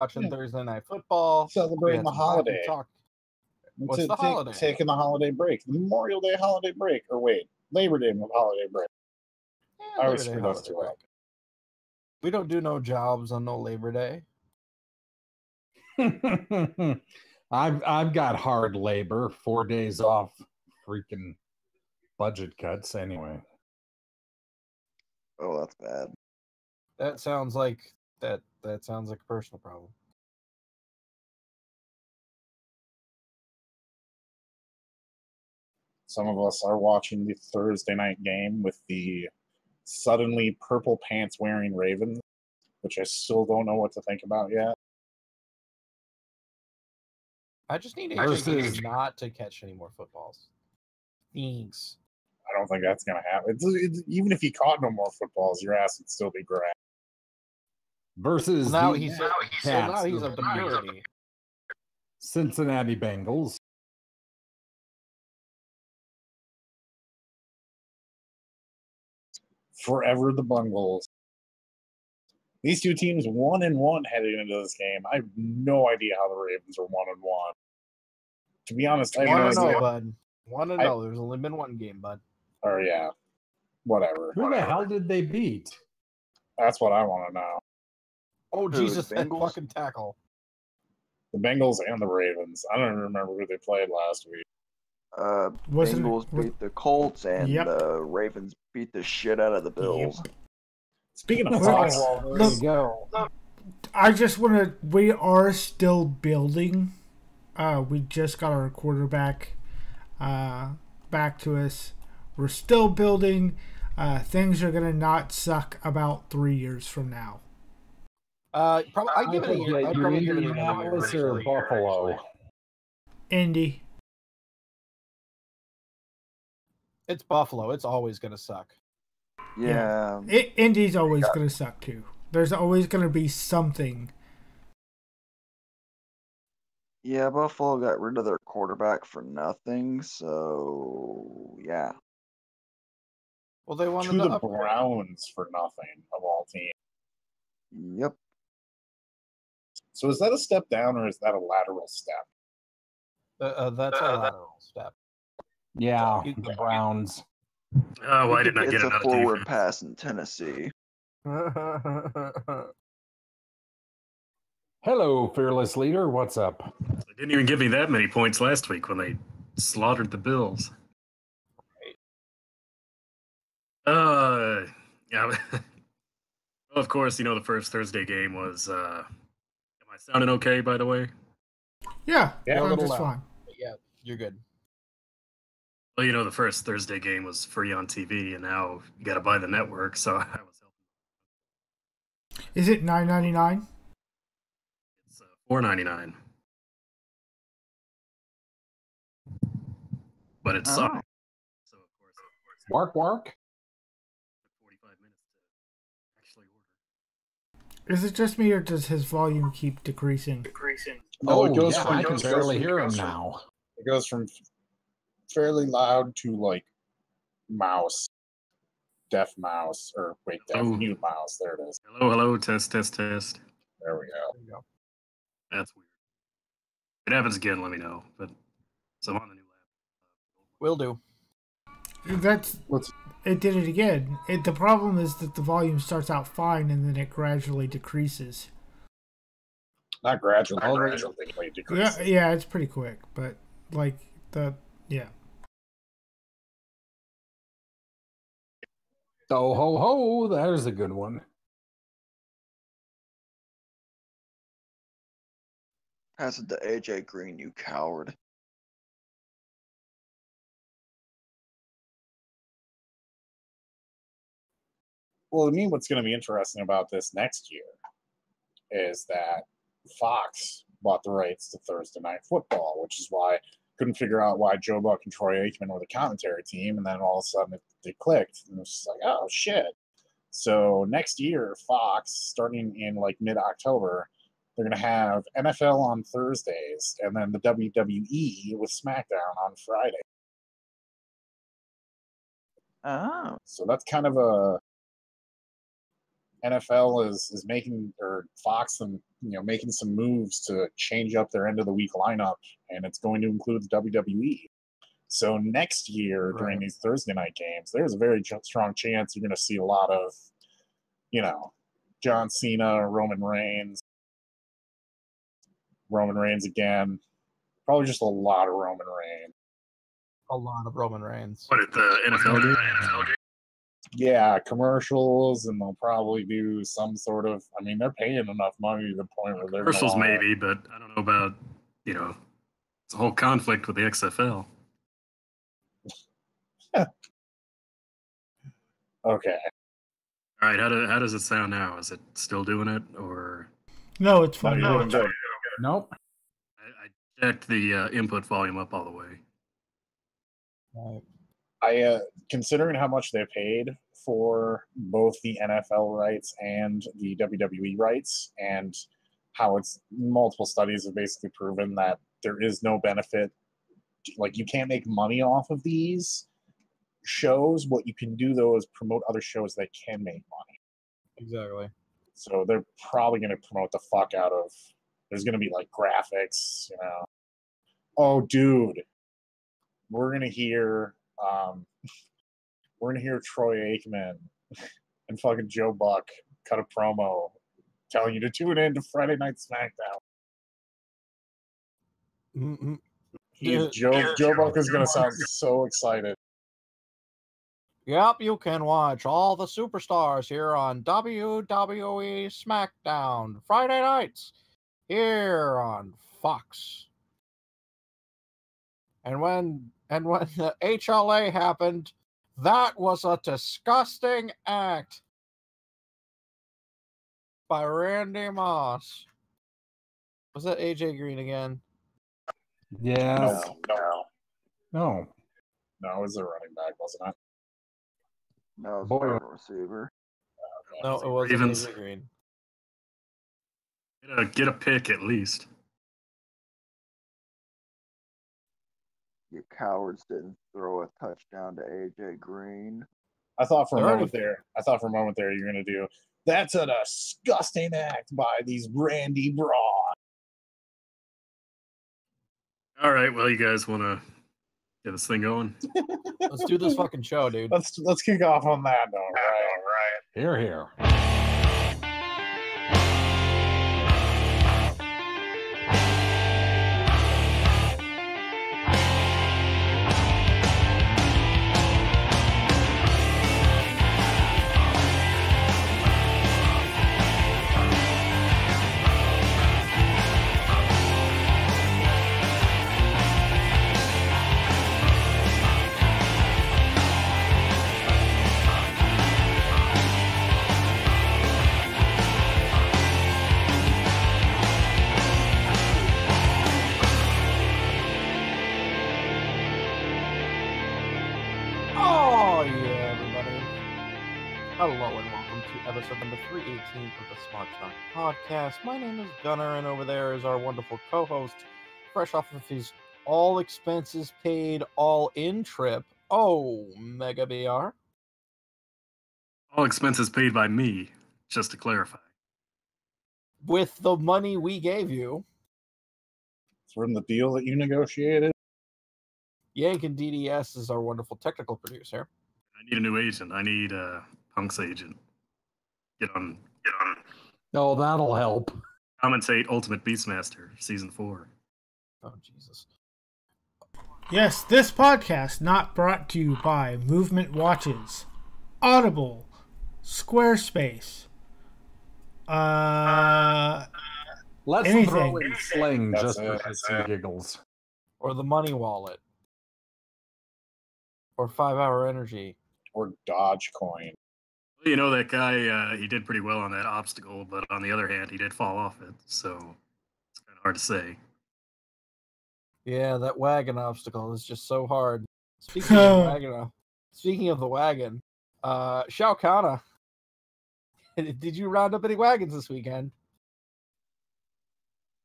watching Thursday Night Football. Celebrating the holiday. What's the holiday? Taking the holiday break. The Memorial Day holiday break. Or wait, Labor Day holiday break. Yeah, I always screw those two up. We don't do no jobs on no Labor Day. I've got hard labor, 4 days off, freaking budget cuts anyway. Oh, that's bad. That sounds like that sounds like a personal problem. Some of us are watching the Thursday night game with the suddenly purple pants wearing Ravens, which I still don't know what to think about yet. I just need AJ not to catch any more footballs. Thanks. I don't think that's going to happen. Even if he caught no more footballs, your ass would still be grabbed. Versus now he's up to purity. Cincinnati Bengals. Forever the Bungles. These two teams 1-1 heading into this game. I have no idea how the Ravens are 1-1. To be honest, I have no idea. Bud. 1-0. There's only been one game, bud. Oh yeah, whatever. Who the hell did they beat? That's what I want to know. Oh Jesus, that fucking tackle. The Bengals and the Ravens. I don't even remember who they played last week. Bengals beat the Colts and the Ravens beat the shit out of the Bills. Yep. Speaking of Fox, there you go. I just want to. We are still building. We just got our quarterback back to us. We're still building. Things are gonna not suck about 3 years from now. Probably. I give it a year. I'd probably give it another year. Indianapolis or Buffalo? Indy. It's Buffalo. It's always gonna suck. Yeah. Indy's always gonna suck too. There's always gonna be something. Yeah, Buffalo got rid of their quarterback for nothing, so yeah. Well, they wanted to the Browns for nothing of all teams. Yep. So is that a step down or is that a lateral step? That's a lateral step. Yeah, the Browns. Oh, why didn't I get it's it? It's a out forward of pass in Tennessee. Hello, fearless leader. What's up? They didn't even give me that many points last week when they slaughtered the Bills. Yeah. Well, of course, you know the first Thursday game was. Am I sounding okay? By the way. Yeah, sounds just fine. Yeah, you're good. Well, you know the first Thursday game was free on TV, and now you got to buy the network. So I was helping. Is it $9.99? It's $4.99. But it sucked. So of course. Mark. 45 minutes to actually order. Is it just me, or does his volume keep decreasing? No, it goes from. I can barely hear him now. It goes from fairly loud to like mouse, deaf mouse, or wait, mute mouse. There it is. Hello, test. There we go. That's weird. If it happens again, let me know. But so I'm on the new lab. Will do. It did it again. The problem is that the volume starts out fine and then it gradually decreases. Not gradually, gradually decreases. Yeah, it's pretty quick, but yeah. Oh ho ho! There's a good one. Pass it to AJ Green, you coward. Well, to me, what's going to be interesting about this next year is that Fox bought the rights to Thursday Night Football, which is why I couldn't figure out why Joe Buck and Troy Aikman were the commentary team, and then all of a sudden it clicked, and it was just like, oh, shit. So next year, Fox, starting in like mid-October, they're going to have NFL on Thursdays, and then the WWE with SmackDown on Friday. Oh. So that's kind of a NFL is making, or Fox and making some moves to change up their end of the week lineup, and it's going to include the WWE. So next year during these Thursday night games, there's a very strong chance you're going to see a lot of, John Cena, Roman Reigns again, probably just a lot of Roman Reigns. A lot of Roman Reigns. What, at the NFL game? Yeah, commercials, and they'll probably do some sort of. I mean, they're paying enough money to the point where they're commercials maybe, but I don't know about it's a whole conflict with the XFL. Okay. All right, how does it sound now? Is it still doing it, or? No, it's fine. Nope. I checked the input volume up all the way. I considering how much they paid for both the NFL rights and the WWE rights, and how it's multiple studies have basically proven that there is no benefit. Like, you can't make money off of these shows. What you can do, though, is promote other shows that can make money. Exactly. So they're probably going to promote the fuck out of. There's going to be like graphics, Oh, dude, we're gonna hear Troy Aikman and fucking Joe Buck cut a promo telling you to tune in to Friday Night SmackDown. Joe Buck is gonna sound so excited. Yep, you can watch all the superstars here on WWE SmackDown Friday nights here on Fox. And when the HLA happened, that was a disgusting act by Randy Moss. Was that AJ Green again? Yes. No, No. it was a running back, wasn't it? No, it's a receiver. No, it wasn't AJ Green. Get a pick at least. You cowards didn't throw a touchdown to AJ Green. I thought for a moment there you're gonna do. That's a disgusting act by these Randy Braun. All right, well, you guys want to get this thing going? Let's do this fucking show, dude. Let's kick off on that note. Right. Here, here. Hello and welcome to episode number 318 of the Smark Snark podcast. My name is Gunnar, and over there is our wonderful co-host, fresh off of his all expenses paid, all in trip. Oh, Mega BR. All expenses paid by me, just to clarify. With the money we gave you. From the deal that you negotiated. Yank and DDS is our wonderful technical producer. I need a new agent. I need Punk's agent. Get on. Oh, that'll help. Commentate Ultimate Beastmaster, Season 4. Oh, Jesus. Yes, this podcast not brought to you by Movement Watches, Audible, Squarespace, Let's anything. throw in Sling That's just it, for shits and giggles. Or the Money Wallet. Or 5-Hour Energy. Or Dogecoin. Well, you know, that guy, he did pretty well on that obstacle, but on the other hand, he did fall off it, so it's kind of hard to say. Yeah, that wagon obstacle is just so hard. Speaking of the wagon, Shao Kahn, did you round up any wagons this weekend?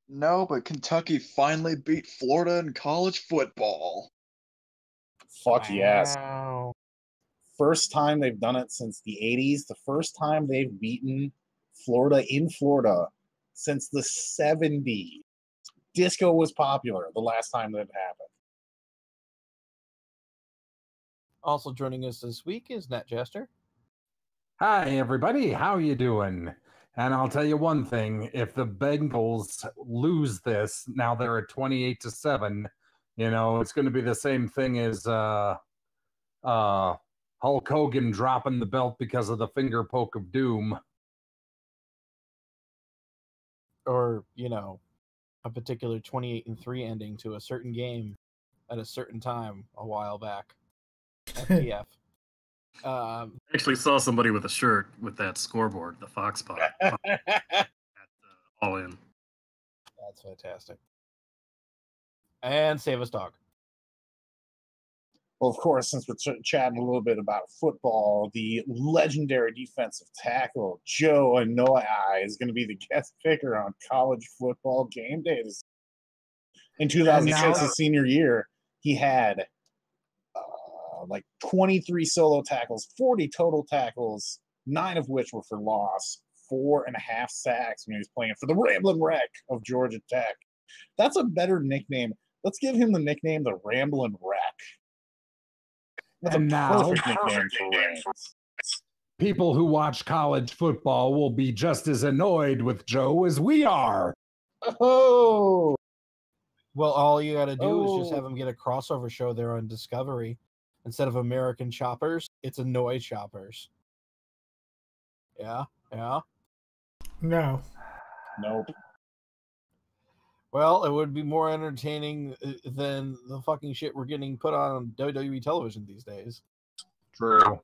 No, but Kentucky finally beat Florida in college football. Fuck yes. First time they've done it since the 80s. The first time they've beaten Florida in Florida since the 70s. Disco was popular the last time that happened. Also joining us this week is Nat Jester. Hi, everybody. How you doing? And I'll tell you one thing. If the Bengals lose this, now they're at 28-7, it's going to be the same thing as Hulk Hogan dropping the belt because of the finger poke of doom. Or, a particular 28-3 ending to a certain game at a certain time a while back. FTF. Actually saw somebody with a shirt with that scoreboard, the Fox Pod, at All In. That's fantastic. And Save Us Dog. Well, of course, since we're chatting a little bit about football, the legendary defensive tackle Joe Anoa'i is going to be the guest picker on college football game day. In 2006, his senior year, he had like 23 solo tackles, 40 total tackles, 9 of which were for loss, 4.5 sacks when he was playing for the Ramblin' Wreck of Georgia Tech. That's a better nickname. Let's give him the nickname the Ramblin' Wreck. That's and a perfect nickname for Rams. People who watch college football will be just as annoyed with Joe as we are. Oh! Well, all you got to do is just have him get a crossover show there on Discovery. Instead of American Choppers, it's Annoy Choppers. Yeah? No. Nope. Well, it would be more entertaining than the fucking shit we're getting put on WWE television these days. True.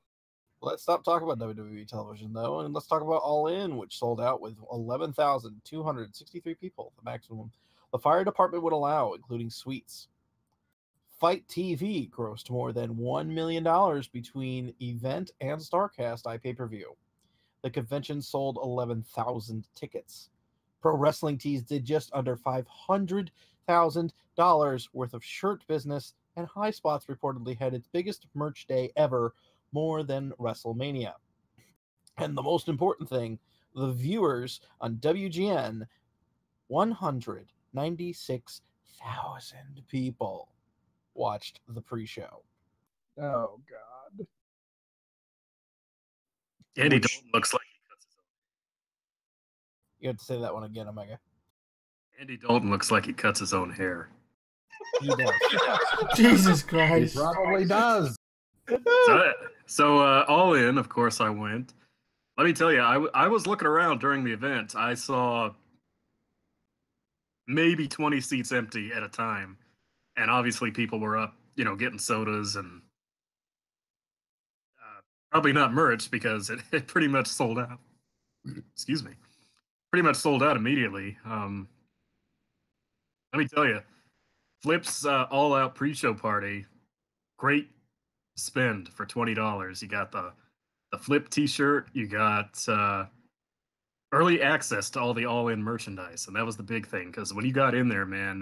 Let's stop talking about WWE television, though, and let's talk about All In, which sold out with 11,263 people, the maximum the fire department would allow, including suites. Fight TV grossed more than $1 million between event and StarCast iPay-per-view. The convention sold 11,000 tickets. Pro Wrestling Tees did just under $500,000 worth of shirt business, and High Spots reportedly had its biggest merch day ever, more than WrestleMania. And the most important thing, the viewers on WGN, 196,000 people watched the pre-show. Oh, God. Andy Dalton looks like he cuts his own. You have to say that one again, Omega. Andy Dalton looks like he cuts his own hair. He does. Jesus He Christ. probably does. So All In, of course, I went. Let me tell you, I was looking around during the event. I saw maybe 20 seats empty at a time. And obviously people were up, getting sodas and probably not merch because it pretty much sold out. Excuse me. Pretty much sold out immediately. Let me tell you, Flip's all-out pre-show party, great spend for $20. You got the Flip T-shirt. You got early access to all the All-In merchandise, and that was the big thing. Because when you got in there, man,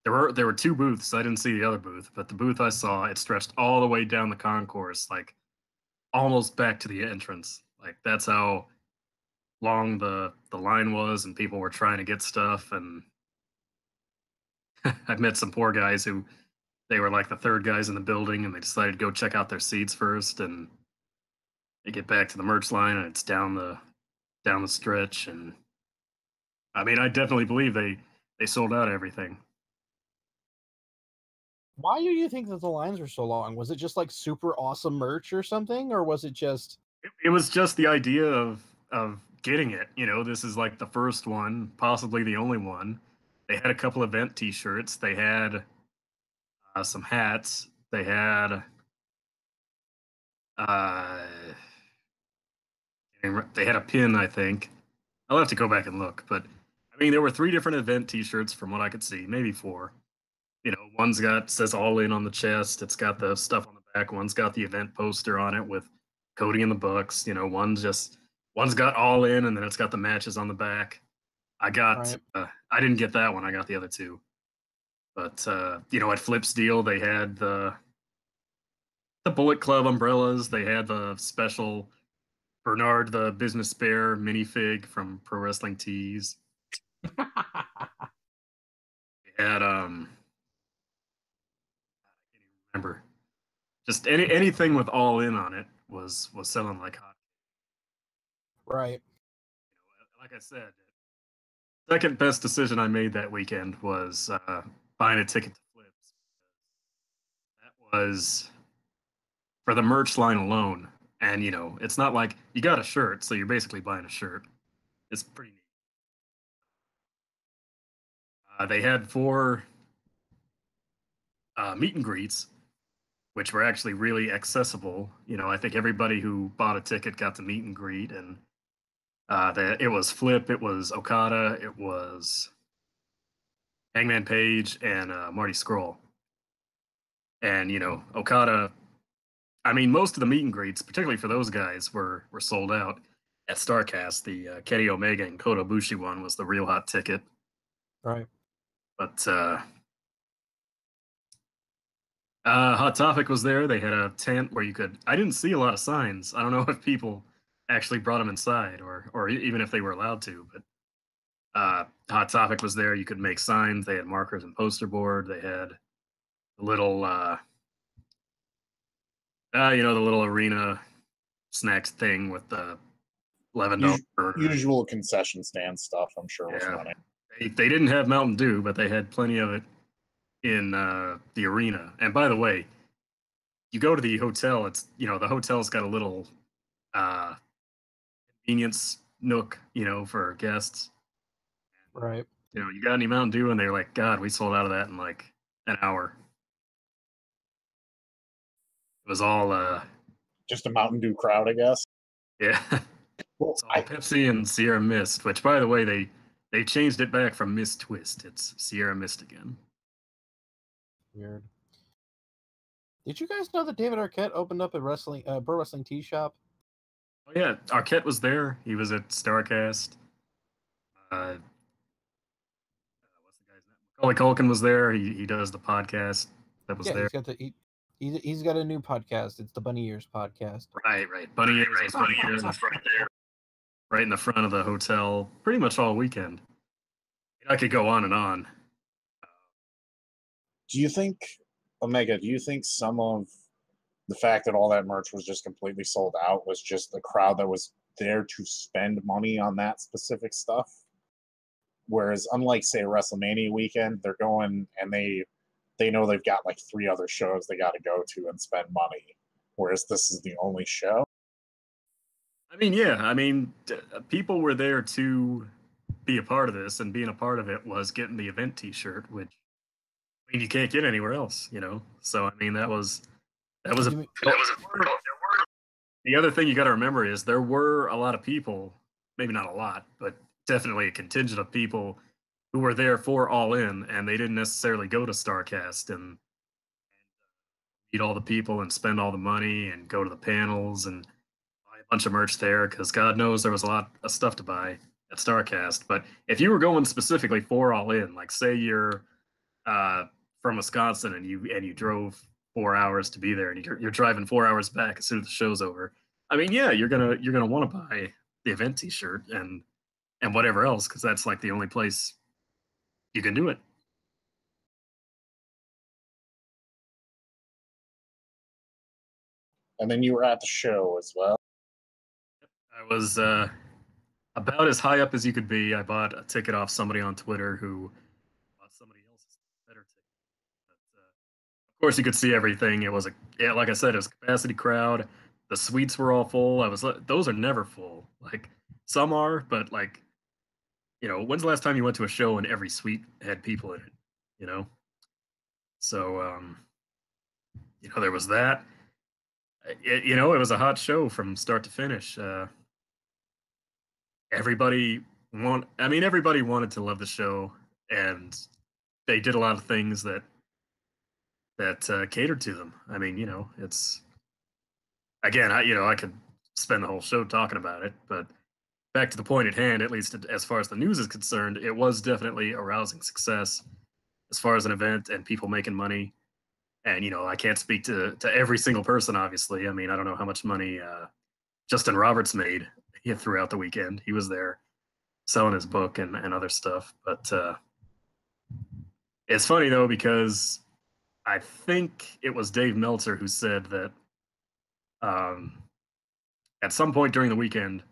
there were 2 booths. I didn't see the other booth, but the booth I saw, it stretched all the way down the concourse, like almost back to the entrance. Like that's how long the line was, and people were trying to get stuff. And I've met some poor guys who they were like the third guys in the building, and they decided to go check out their seats first, and they get back to the merch line, and it's down the stretch. And I mean, I definitely believe they sold out everything. Why do you think that the lines were so long? Was it just like super awesome merch or something, or was it just? It was just the idea of getting it. This is like the first one, possibly the only one. They had a couple event T-shirts. They had some hats. They had a pin, I think. I'll have to go back and look, but I mean, there were 3 different event T-shirts from what I could see, maybe 4. One's says All In on the chest. It's got the stuff on the back. One's got the event poster on it with Cody and the Bucks. One's got All In, and then it's got the matches on the back. I didn't get that one. I got the other 2. But at Flip's deal, they had the the Bullet Club umbrellas. They had the special Bernard the Business Bear minifig from Pro Wrestling Tees. They had I can't even remember. Just anything with all in on it was selling like hot. Right. Like I said, second best decision I made that weekend was buying a ticket to Flips. That was for the merch line alone. And, it's not like you got a shirt, so you're basically buying a shirt. It's pretty neat. They had 4 meet and greets, which were actually really accessible. I think everybody who bought a ticket got to meet and greet. And it was Flip, it was Okada, it was Hangman Page, and Marty Scurll. And, Okada, I mean, most of the meet and greets, particularly for those guys, were sold out at StarCast. The Kenny Omega and Kota Ibushi one was the real hot ticket. Right. But Hot Topic was there. They had a tent where I didn't see a lot of signs. I don't know if people actually brought them inside or even if they were allowed to. But Hot Topic was there. You could make signs. They had markers and poster board. They had a little, the little arena snacks thing with the $11 burger. Usual concession stand stuff, I'm sure was funny. They didn't have Mountain Dew, but they had plenty of it in the arena. And by the way, you go to the hotel, it's, the hotel's got a little convenience nook, for guests. Right. You got any Mountain Dew? And they're like, God, we sold out of that in like an hour. It was all just a Mountain Dew crowd, I guess. Yeah. Well, it's all Pepsi and Sierra Mist, which, by the way, they changed it back from Mist Twist. It's Sierra Mist again. Weird. Did you guys know that David Arquette opened up a Pro Wrestling Tee shop? Oh yeah, Arquette was there. He was at StarCast. What's the guy's name? Macaulay Culkin was there. He does the podcast that was there. He's got a new podcast. It's the Bunny Ears podcast. Right. Bunny Ears was right there. Right in the front of the hotel, pretty much all weekend. I could go on and on. Do you think some of the fact that all that merch was just completely sold out was just the crowd that was there to spend money on that specific stuff? Whereas, unlike, say, WrestleMania weekend, they're going and they know they've got like 3 other shows they got to go to and spend money. Whereas this is the only show. People were there to be a part of this, and being a part of it was getting the event T-shirt, which you can't get anywhere else, So that was the other thing you got to remember is there were a lot of people, maybe not a lot, but definitely a contingent of people who were there for All In, and they didn't necessarily go to StarCast and meet all the people and spend all the money and go to the panels and bunch of merch there because God knows there was a lot of stuff to buy at StarCast. But if you were going specifically for All In, like say you're from Wisconsin and you drove 4 hours to be there and you're driving 4 hours back as soon as the show's over, you're gonna want to buy the event T-shirt and whatever else because that's like the only place you can do it. And then you were at the show as well. I was about as high up as you could be. I bought a ticket off somebody on Twitter who bought somebody else's better ticket. But, of course, you could see everything. It was like I said, it was a capacity crowd. The suites were all full. Those are never full. Like some are, but when's the last time you went to a show and every suite had people in it? So there was that. It was a hot show from start to finish. Everybody wanted to love the show, and they did a lot of things that catered to them. It's again, I could spend the whole show talking about it, but back to the point at hand, at least as far as the news is concerned, it was definitely a rousing success as far as an event and people making money. And I can't speak to every single person, obviously. I mean, I don't know how much money Justin Roberts made throughout the weekend. He was there selling his book and other stuff. But it's funny though, because I think it was Dave Meltzer who said that um, at some point during the weekend,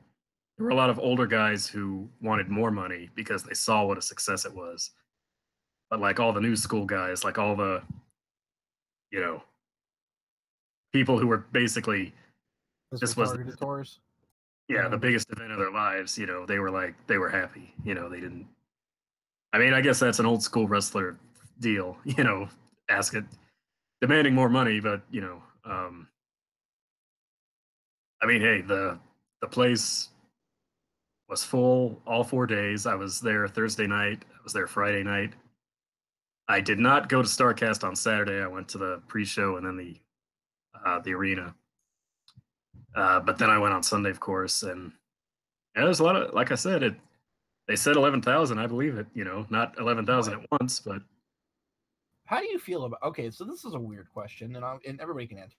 there were a lot of older guys who wanted more money because they saw what a success it was. But like all the new school guys, like all the, you know, people who were basically, this was, targeted tours. the biggest event of their lives, they were happy. They didn't, I mean, I guess that's an old school wrestler deal, ask it, demanding more money, but, I mean, hey, the place was full all 4 days. I was there Thursday night. I was there Friday night. I did not go to StarCast on Saturday. I went to the pre-show and then the arena. But then I went on Sunday, of course, and there's a lot of, like I said, they said 11,000. I believe it. Not 11,000 at once, but how do you feel about? Okay, so this is a weird question, and everybody can answer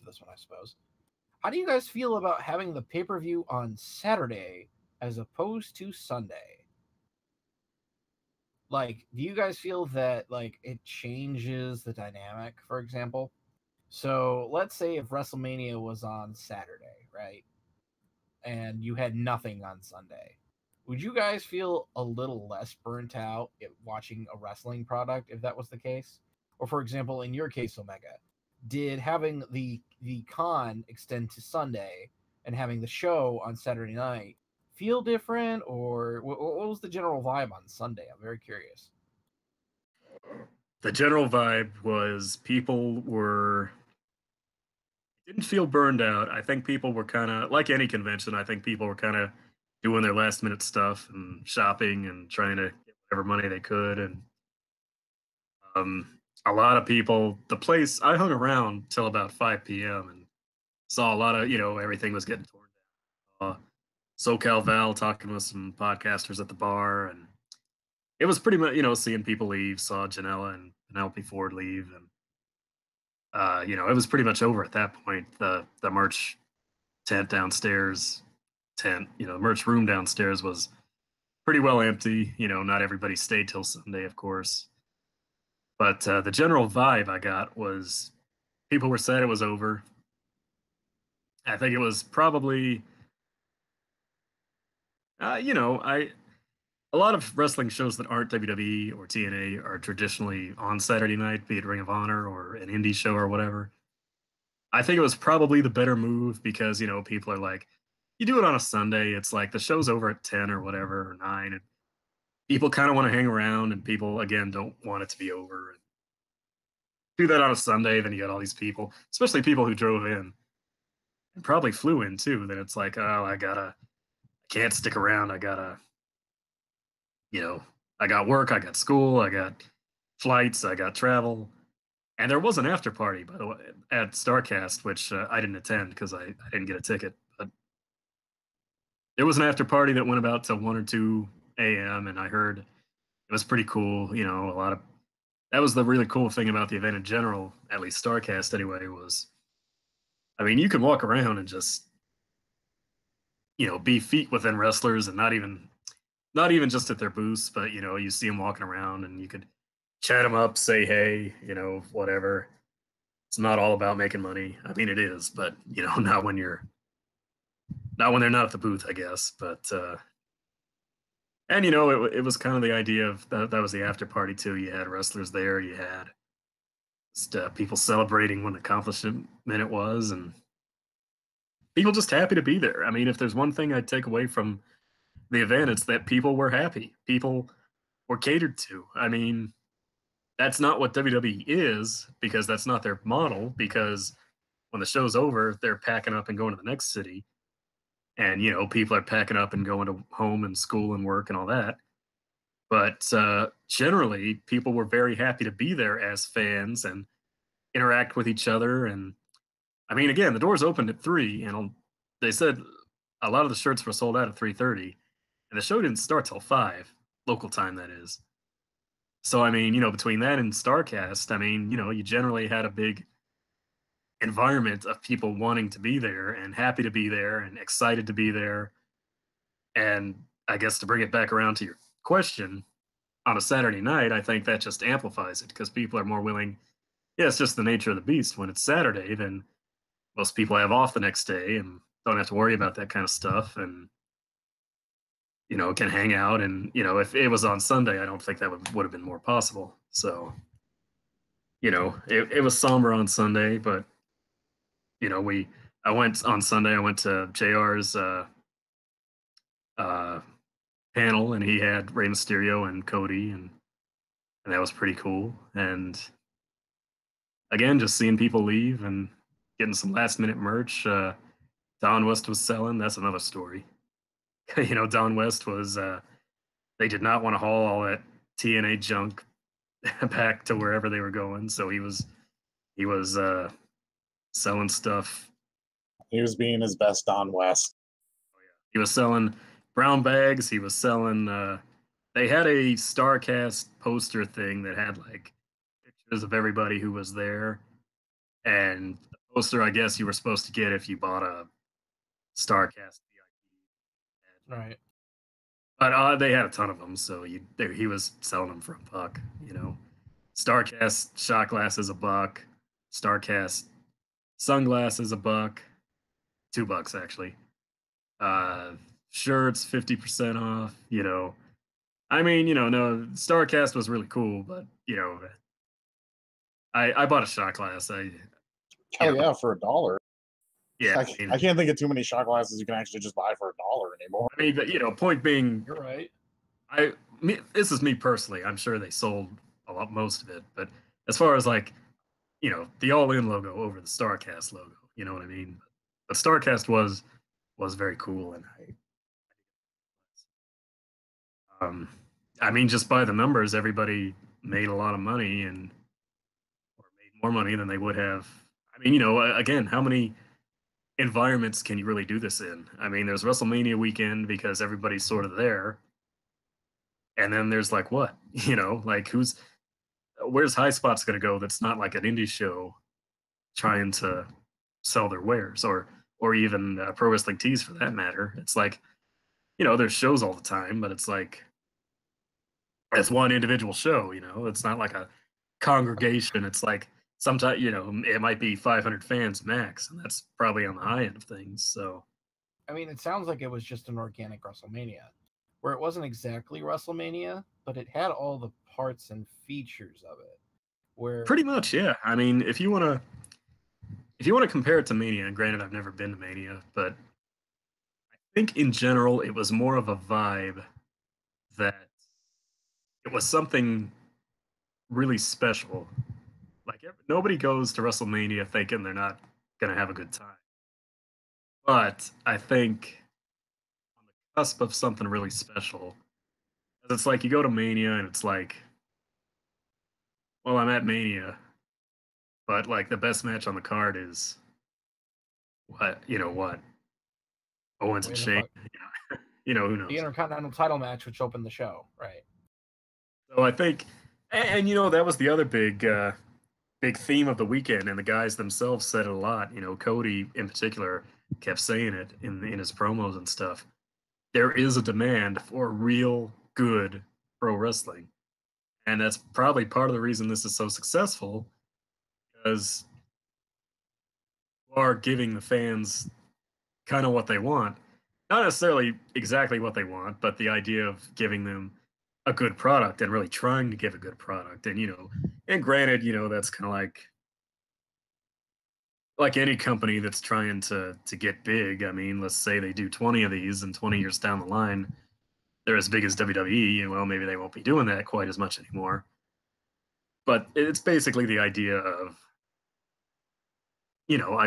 this one, I suppose. How do you guys feel about having the pay-per-view on Saturday as opposed to Sunday? Like, do you guys feel that like it changes the dynamic, for example? So let's say if WrestleMania was on Saturday, right? And you had nothing on Sunday. Would you guys feel a little less burnt out watching a wrestling product if that was the case? Or for example, in your case, Omega, did having the con extend to Sunday and having the show on Saturday night feel different, or what was the general vibe on Sunday? I'm very curious. the general vibe was didn't feel burned out. I think people were kind of like any convention. I think people were kind of doing their last minute stuff and shopping and trying to get whatever money they could. And a lot of people, the place, I hung around till about 5 p.m. and saw a lot of, everything was getting torn down. SoCal Val talking with some podcasters at the bar. And it was pretty much, seeing people leave, saw Janela and Penelope Ford leave. And, it was pretty much over at that point. The merch tent downstairs, the merch room downstairs was pretty well empty. Not everybody stayed till Sunday, of course. But the general vibe I got was people were sad it was over. I think it was probably, a lot of wrestling shows that aren't WWE or TNA are traditionally on Saturday night, be it Ring of Honor or an indie show or whatever. I think it was probably the better move because, people are like, you do it on a Sunday, it's like the show's over at 10 or whatever, or 9, and people kind of want to hang around, and people, again, don't want it to be over. And do that on a Sunday, then you got all these people, especially people who drove in and probably flew in too. Then it's like, oh, I can't stick around. I got work, I got school, I got flights, I got travel. And there was an after party, by the way, at StarCast, which I didn't attend because I didn't get a ticket. But there was an after party that went about till 1 or 2 a.m. and I heard it was pretty cool. That was the really cool thing about the event in general, at least StarCast anyway, was, I mean, you can walk around and just, be feet within wrestlers and not even just at their booths, but, you see them walking around and you could chat them up, say, hey, whatever. It's not all about making money. I mean, it is, but, not when they're not at the booth, I guess. But, and, it was kind of the idea of that was the after party too. You had wrestlers there, you had just, people celebrating what an accomplishment it was, and people just happy to be there. I mean, if there's one thing I'd take away from the event, it's that people were happy. People were catered to. I mean, that's not what WWE is, because that's not their model, because when the show's over, they're packing up and going to the next city. And, people are packing up and going to home and school and work and all that. But generally, people were very happy to be there as fans and interact with each other. And I mean, again, the doors opened at 3, and they said a lot of the shirts were sold out at 3:30, and the show didn't start till 5, local time, that is. So I mean, you know, between that and Starcast, I mean, you know, you generally had a big environment of people wanting to be there and happy to be there and excited to be there. And I guess to bring it back around to your question, on a Saturday night, I think that just amplifies it because people are more willing. Yeah, it's just the nature of the beast. When it's Saturday, then most people have off the next day and don't have to worry about that kind of stuff. And you know, can hang out. And, you know, if it was on Sunday, I don't think that would have been more possible. So, you know, it was somber on Sunday, but, you know, I went on Sunday, I went to JR's uh, panel and he had Rey Mysterio and Cody and that was pretty cool. And again, just seeing people leave and getting some last minute merch. Don West was selling. That's another story. You know, Don West was, they did not want to haul all that TNA junk back to wherever they were going. So he was selling stuff. He was being his best Don West. He was selling brown bags. He was selling. They had a Starcast poster thing that had like pictures of everybody who was there, and the poster I guess you were supposed to get if you bought a Starcast VIP. Right. But they had a ton of them, so he was selling them for $1. You know, Starcast shot glasses $1, Starcast sunglasses $1, $2 actually. Shirts 50% off. You know, I mean, you know, no, Starcast was really cool, but you know, I bought a shot glass. Hell yeah, for $1. Yeah, I can't think of too many shot glasses you can actually just buy for $1 anymore. I mean, you know, point being, You're right. this is me personally. I'm sure they sold most of it, but as far as like, you know, the All In logo over the Starcast logo, you know what I mean? But Starcast was very cool, and I mean, just by the numbers, everybody made a lot of money and or made more money than they would have. I mean, you know, again, how many environments can you really do this in? I mean, there's WrestleMania weekend because everybody's sort of there. And then there's like what? You know, like where's High Spot's going to go that's not like an indie show trying to sell their wares or even Pro Wrestling Tees for that matter. It's like, you know, there's shows all the time, but it's like it's one individual show, you know. It's not like a congregation. It's like sometimes, you know, it might be 500 fans max, and that's probably on the high end of things. So, I mean, it sounds like it was just an organic WrestleMania, where it wasn't exactly WrestleMania, but it had all the parts and features of it. Where pretty much, yeah. I mean, if you want to compare it to Mania, and granted, I've never been to Mania, but I think in general it was more of a vibe that it was something really special. Like nobody goes to WrestleMania thinking they're not going to have a good time. But I think on the cusp of something really special, it's like you go to Mania and it's like, well, I'm at Mania, but like the best match on the card is what you know what Owens and Shane. You know who knows? The Intercontinental title match, which opened the show, right? So I think, and you know that was the other big theme of the weekend, and the guys themselves said it a lot. You know, Cody in particular kept saying it in his promos and stuff. There is a demand for real good pro wrestling, and that's probably part of the reason this is so successful, because you are giving the fans kind of what they want, not necessarily exactly what they want, but the idea of giving them a good product and really trying to give a good product. And you know, and granted, you know, that's kind of like any company that's trying to get big. I mean, let's say they do 20 of these and 20 years down the line they're as big as WWE, and well, maybe they won't be doing that quite as much anymore. But it's basically the idea of, you know, I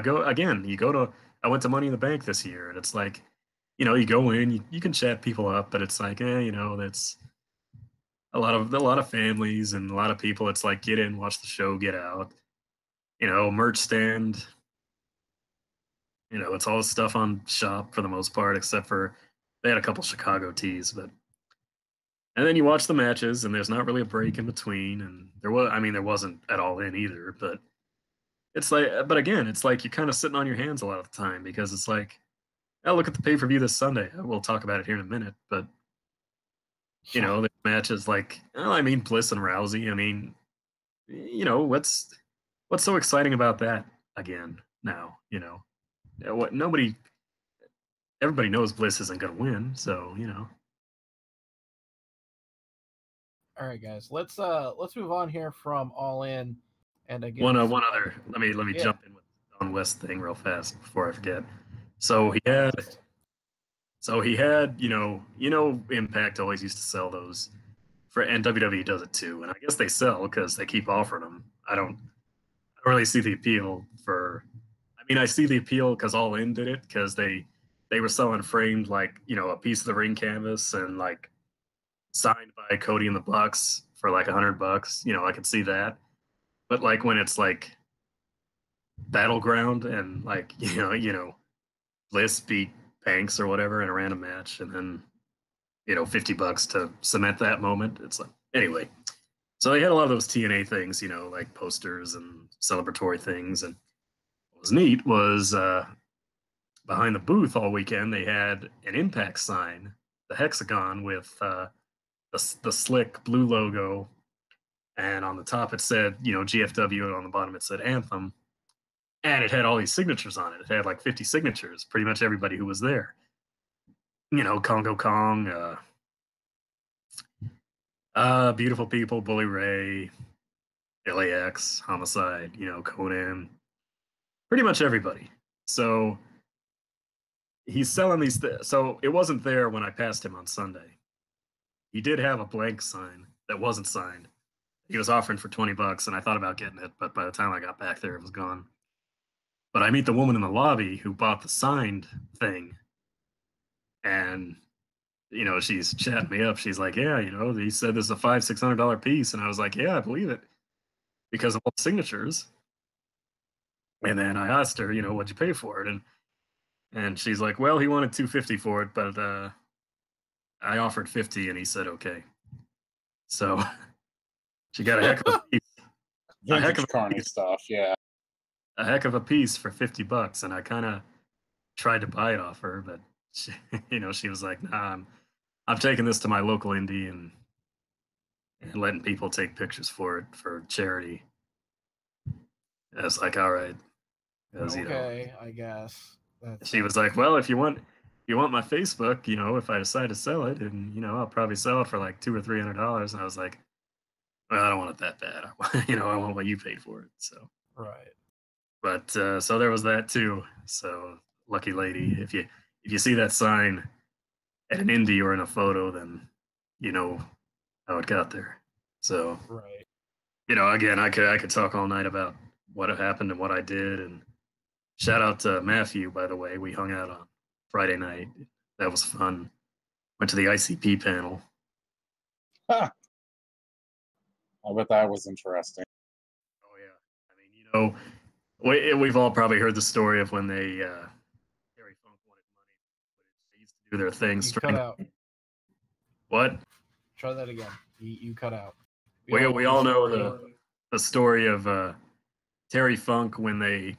went to Money in the Bank this year, and it's like, you know, you go in, you can chat people up, but it's like, you know, that's a lot of families and a lot of people. It's like get in, watch the show, get out. You know, merch stand. You know, it's all the stuff on shop for the most part, except for they had a couple Chicago tees, but And then you watch the matches, and there's not really a break in between. And there wasn't at all in either. But it's like, but again, it's like you're kind of sitting on your hands a lot of the time because it's like, oh, look at the pay per view this Sunday. We'll talk about it here in a minute. But the matches like, Bliss and Rousey. I mean, what's so exciting about that again now? What everybody knows Bliss isn't going to win, so All right, guys. Let's move on here from All In, and again, one other. Let me jump in with the Don West thing real fast before I forget. So he had, Impact always used to sell those, and WWE does it too, and I guess they sell because they keep offering them. I don't really see the appeal for. I mean, I see the appeal because All In did it because they were selling framed like a piece of the ring canvas and like signed by Cody and the Bucks for like $100. I could see that, but like when it's like Battleground and like Bliss beat Banks or whatever in a random match, and then $50 to cement that moment. It's like anyway. So they had a lot of those TNA things, like posters and celebratory things. And what was neat was behind the booth all weekend, they had an Impact sign, the hexagon with the slick blue logo. And on the top it said, GFW, and on the bottom it said Anthem. And it had all these signatures on it. It had like 50 signatures, pretty much everybody who was there. Congo Kong, Beautiful People, Bully Ray, LAX, Homicide, Conan, pretty much everybody. So he's selling these. So it wasn't there when I passed him on Sunday. He did have a blank sign that wasn't signed. He was offering for $20, and I thought about getting it, but by the time I got back there, it was gone. But I meet the woman in the lobby who bought the signed thing, and she's chatting me up. She's like, "Yeah, he said this is a $500-$600 piece," and I was like, "Yeah, I believe it," because of all the signatures. And then I asked her, what'd you pay for it? And she's like, well, he wanted $250 for it, but I offered $50, and he said okay. So she got a heck of a piece. Vintage Carney stuff, yeah. A heck of a piece for $50, and I kind of tried to buy it off her, but she, she was like, nah, I'm taking this to my local indie and letting people take pictures for it for charity. I was like, all right. Okay, I guess. She was like, well, if you want my Facebook, if I decide to sell it, and I'll probably sell it for like $200 or $300. And I was like, well, I don't want it that bad. I want what you paid for it. So right. But so there was that too. So lucky lady, if you see that sign at an indie or in a photo, then you know how it got there. So right. Again, I could talk all night about what happened and what I did. And shout out to Matthew, by the way. We hung out on Friday night. That was fun. Went to the ICP panel. Huh. I bet that was interesting. Oh yeah, we've all probably heard the story of when they Terry Funk wanted money. They used to do their thing. You cut out. What? Try that again. You cut out. We all know the story of Terry Funk when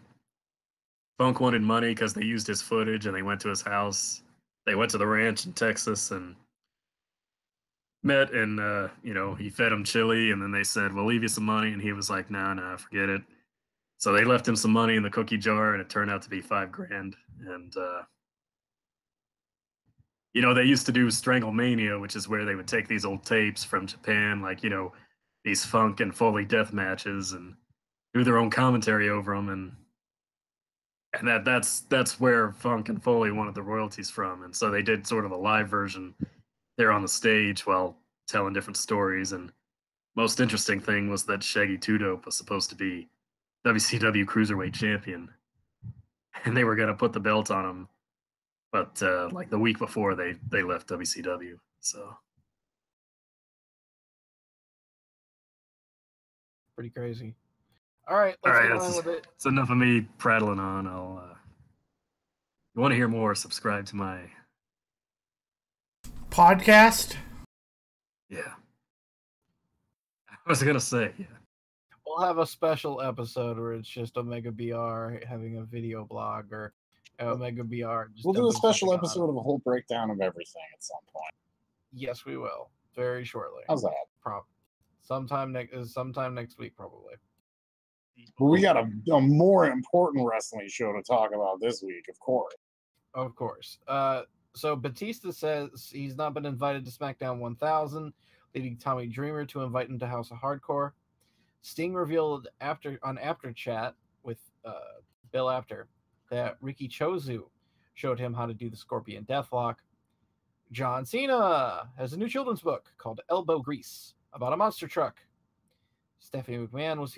Funk wanted money because they used his footage and they went to his house. They went to the ranch in Texas and met, and he fed him chili, and then they said, we'll leave you some money, and he was like, nah, forget it. So they left him some money in the cookie jar, and it turned out to be $5,000. And they used to do Stranglemania, which is where they would take these old tapes from Japan, like these Funk and Foley death matches, and do their own commentary over them, and that's where Funk and Foley wanted the royalties from. And so they did sort of a live version there on the stage while telling different stories. And most interesting thing was that Shaggy Two Dope was supposed to be WCW Cruiserweight Champion, and they were going to put the belt on him, but like the week before they left WCW. So pretty crazy. All right, let's get on with it. It's enough of me prattling on. You want to hear more? Subscribe to my podcast. Yeah. I was gonna say, yeah. We'll have a special episode where it's just Omega BR having a video blog, or Omega BR. Just We'll do a dumping special something on episode it. of a whole breakdown of everything at some point. Yes, we will. Very shortly. How's that? Sometime next week, probably. But we got a more important wrestling show to talk about this week, of course. Of course. So Batista says he's not been invited to SmackDown 1000, leading Tommy Dreamer to invite him to House of Hardcore. Sting revealed after Chat with Bill Apter that Ricky Chozu showed him how to do the Scorpion Deathlock. John Cena has a new children's book called Elbow Grease about a monster truck. Stephanie McMahon was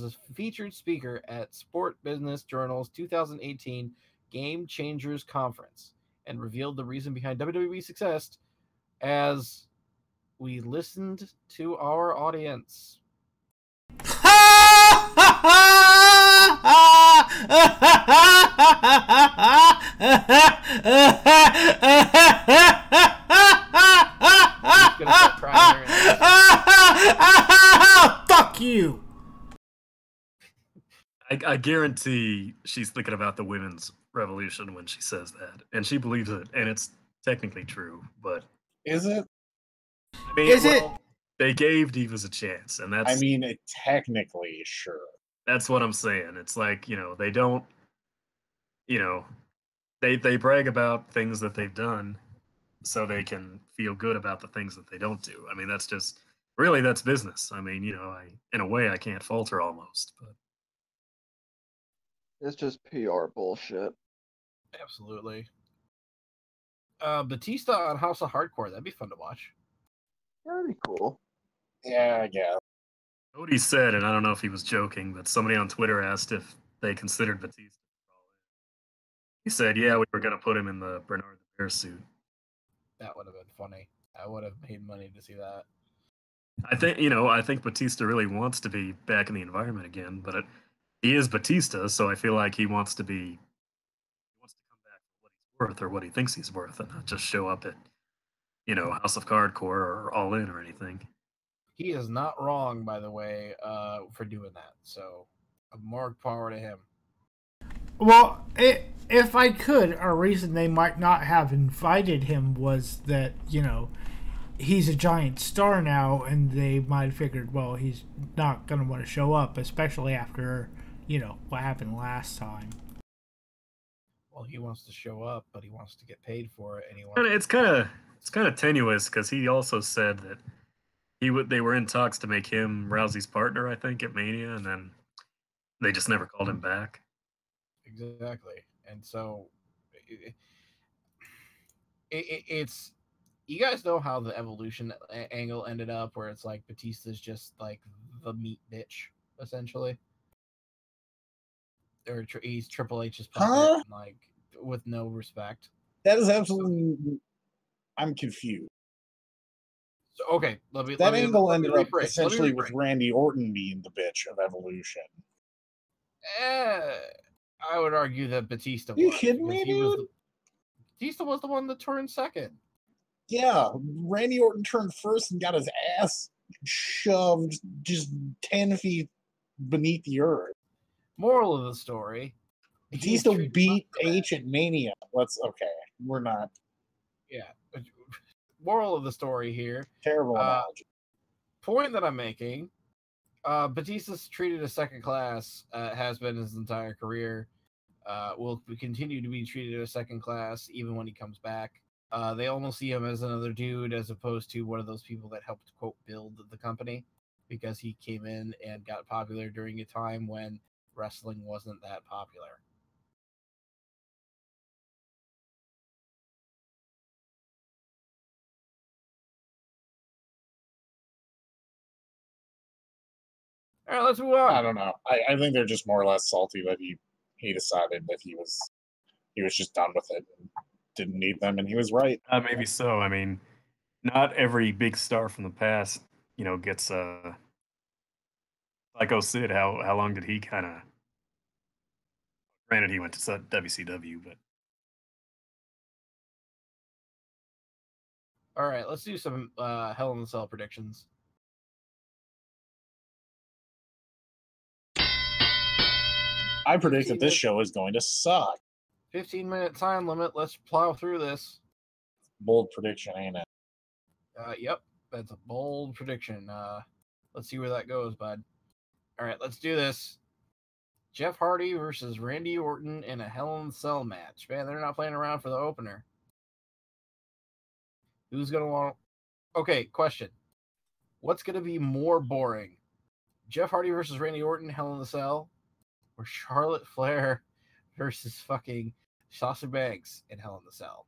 a featured speaker at Sport Business Journal's 2018 Game Changers Conference and revealed the reason behind WWE's success as we listened to our audience. Fuck you. I guarantee she's thinking about the women's revolution when she says that, and she believes it, and it's technically true. But Is it? I mean, Is it? They gave divas a chance, and that's. I mean, technically, sure. That's what I'm saying. It's like, they don't. They brag about things that they've done, so they can feel good about the things that they don't do. I mean, that's just really that's business. I mean, in a way I can't fault her almost, but. It's just PR bullshit. Absolutely. Batista on House of Hardcore. That'd be fun to watch. That'd be cool. Yeah, I guess. Cody said, and I don't know if he was joking, but somebody on Twitter asked if they considered Batista. He said, yeah, we were going to put him in the Bernard the Bear suit. That would have been funny. I would have made money to see that. I think Batista really wants to be back in the environment again, but he is Batista, so I feel like he wants to come back for what he's worth or what he thinks he's worth, and not just show up at, House of Hardcore or All In or anything. He is not wrong, by the way, for doing that. So, more power to him. Well, if I could, a reason they might not have invited him was that, he's a giant star now, and they might have figured, well, he's not going to want to show up, especially after, what happened last time. Well, he wants to show up, but he wants to get paid for it, and It's kind of tenuous because he also said that they were in talks to make him Rousey's partner, I think, at Mania, and then they just never called him back. Exactly, and so it's. You guys know how the Evolution angle ended up, where it's like Batista's just like the meat bitch, essentially, or he's Triple H's puppet, like with no respect. That is absolutely. I'm confused. So, okay, that angle ended up essentially with Randy Orton being the bitch of Evolution. I would argue that Batista was. You kidding me, dude? Batista was the one that turned second. Yeah, Randy Orton turned first and got his ass shoved just 10 feet beneath the earth. Moral of the story. Batista beat H at Mania. We're not. Yeah. Moral of the story here. Terrible analogy. Point that I'm making. Batista's treated as second class, has been his entire career. Will continue to be treated as second class even when he comes back. They almost see him as another dude as opposed to one of those people that helped, quote, build the company, because he came in and got popular during a time when wrestling wasn't that popular. All right, let's move on. I don't know. I think they're just more or less salty that he decided that he was just done with it and didn't need them, and he was right. Maybe so. I mean, not every big star from the past, gets Psycho Sid. How long did he kind of? Granted, he went to WCW, but All right, let's do some Hell in the Cell predictions. I predict that 15 this minutes. show is going to suck. 15-minute time limit. Let's plow through this. Bold prediction, ain't it? Yep, that's a bold prediction. Let's see where that goes, bud. All right, let's do this. Jeff Hardy versus Randy Orton in a Hell in the Cell match. Man, they're not playing around for the opener. Who's going to want... Okay, question. What's going to be more boring? Jeff Hardy versus Randy Orton, Hell in the Cell? Or Charlotte Flair versus fucking Sasha Banks in Hell in the Cell?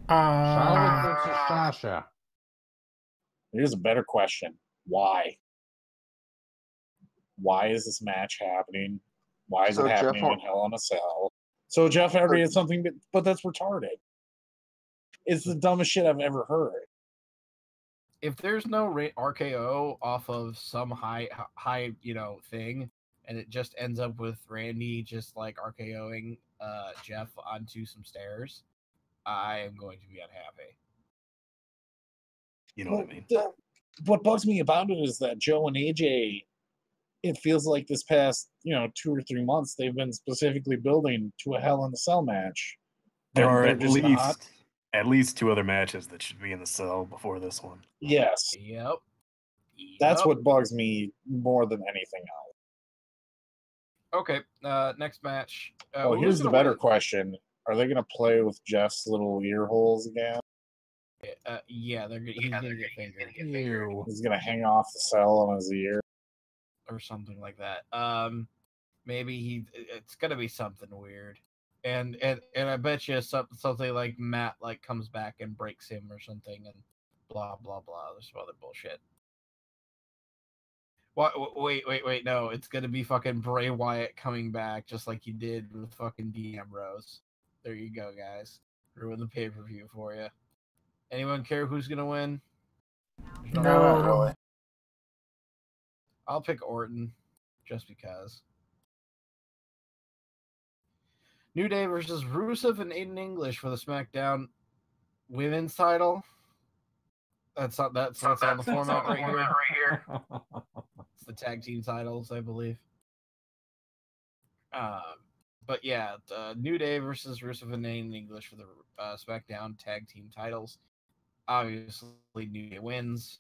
Charlotte versus Sasha. Here's a better question. Why? Why is this match happening? Why is it happening in Hell in a Cell? So Jeff Hardy is something, but that's retarded. It's the dumbest shit I've ever heard. If there's no RKO off of some high thing, and it just ends up with Randy just like RKOing Jeff onto some stairs, I am going to be unhappy. You know what I mean? What bugs me about it is that Joe and AJ, it feels like this past 2 or 3 months they've been specifically building to a Hell in the Cell match. There are at least 2 other matches that should be in the cell before this one. Yes. Yep. That's what bugs me more than anything else. Okay. Next match. Here's the better question: are they going to play with Jeff's little ear holes again? Yeah, he's going to get fingered. He's going to hang off the cell on his ear, or something like that. Maybe it's going to be something weird. And I bet you something like Matt like comes back and breaks him or something, and blah blah blah. There's some other bullshit. What? Wait! No, it's gonna be fucking Bray Wyatt coming back, just like you did with fucking Dean Ambrose. There you go, guys. Ruin the pay-per-view for you. Anyone care who's gonna win? No. Not really. I'll pick Orton, just because. New Day versus Rusev and Aiden English for the SmackDown Women's title. That's on the format right here. It's the tag team titles, I believe. But yeah, New Day versus Rusev and Aiden English for the SmackDown tag team titles. Obviously, New Day wins.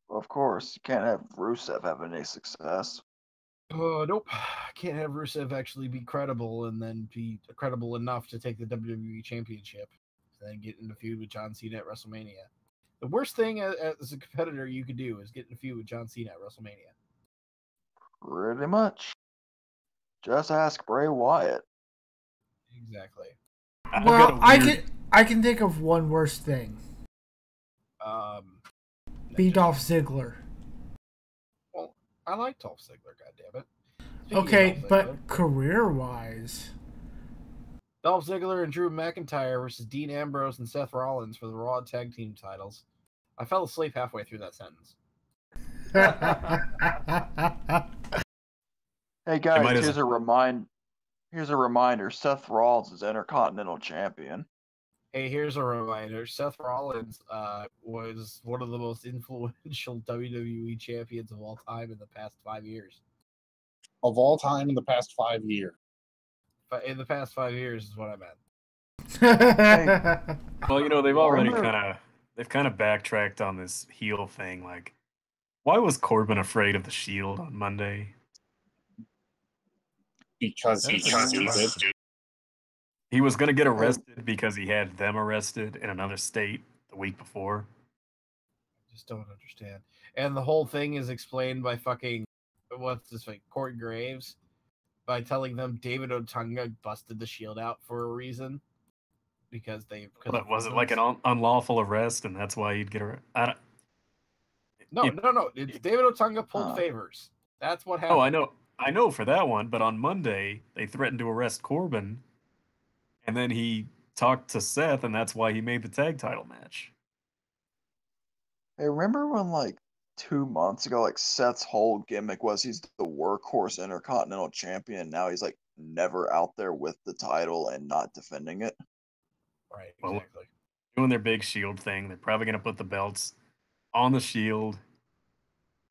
Of course, you can't have Rusev have any success. Nope. Can't have Rusev actually be credible and then be credible enough to take the WWE Championship and then get in a feud with John Cena at WrestleMania. The worst thing as a competitor you could do is get in a feud with John Cena at WrestleMania. Pretty much. Just ask Bray Wyatt. Exactly. Well, I can think of one worse thing. Be Dolph Ziggler. Well, I like Dolph Ziggler, goddammit. Okay, but career-wise... Dolph Ziggler and Drew McIntyre versus Dean Ambrose and Seth Rollins for the Raw Tag Team titles. I fell asleep halfway through that sentence. Hey guys, here's a reminder. Seth Rollins is Intercontinental Champion. Hey, here's a reminder. Seth Rollins was one of the most influential WWE champions of all time in the past 5 years. Of all time in the past 5 years. In the past 5 years is what I meant. Well, they've already kind of backtracked on this heel thing. Like, why was Corbin afraid of the Shield on Monday? Because he's stupid. He was going to get arrested because he had them arrested in another state the week before. I just don't understand. And the whole thing is explained by fucking, what's this thing, Corey Graves, by telling them David Otunga busted the Shield out for a reason. Because But was it like an unlawful arrest and that's why he'd get arrested? No. It's David Otunga pulled favors. That's what happened. Oh, I know for that one, but on Monday, they threatened to arrest Corbin, and then he talked to Seth, and that's why he made the tag title match. Hey, remember when, 2 months ago, Seth's whole gimmick was he's the workhorse Intercontinental Champion, now he's, never out there with the title and not defending it? Right, exactly. doing their big Shield thing. They're probably going to put the belts on the Shield,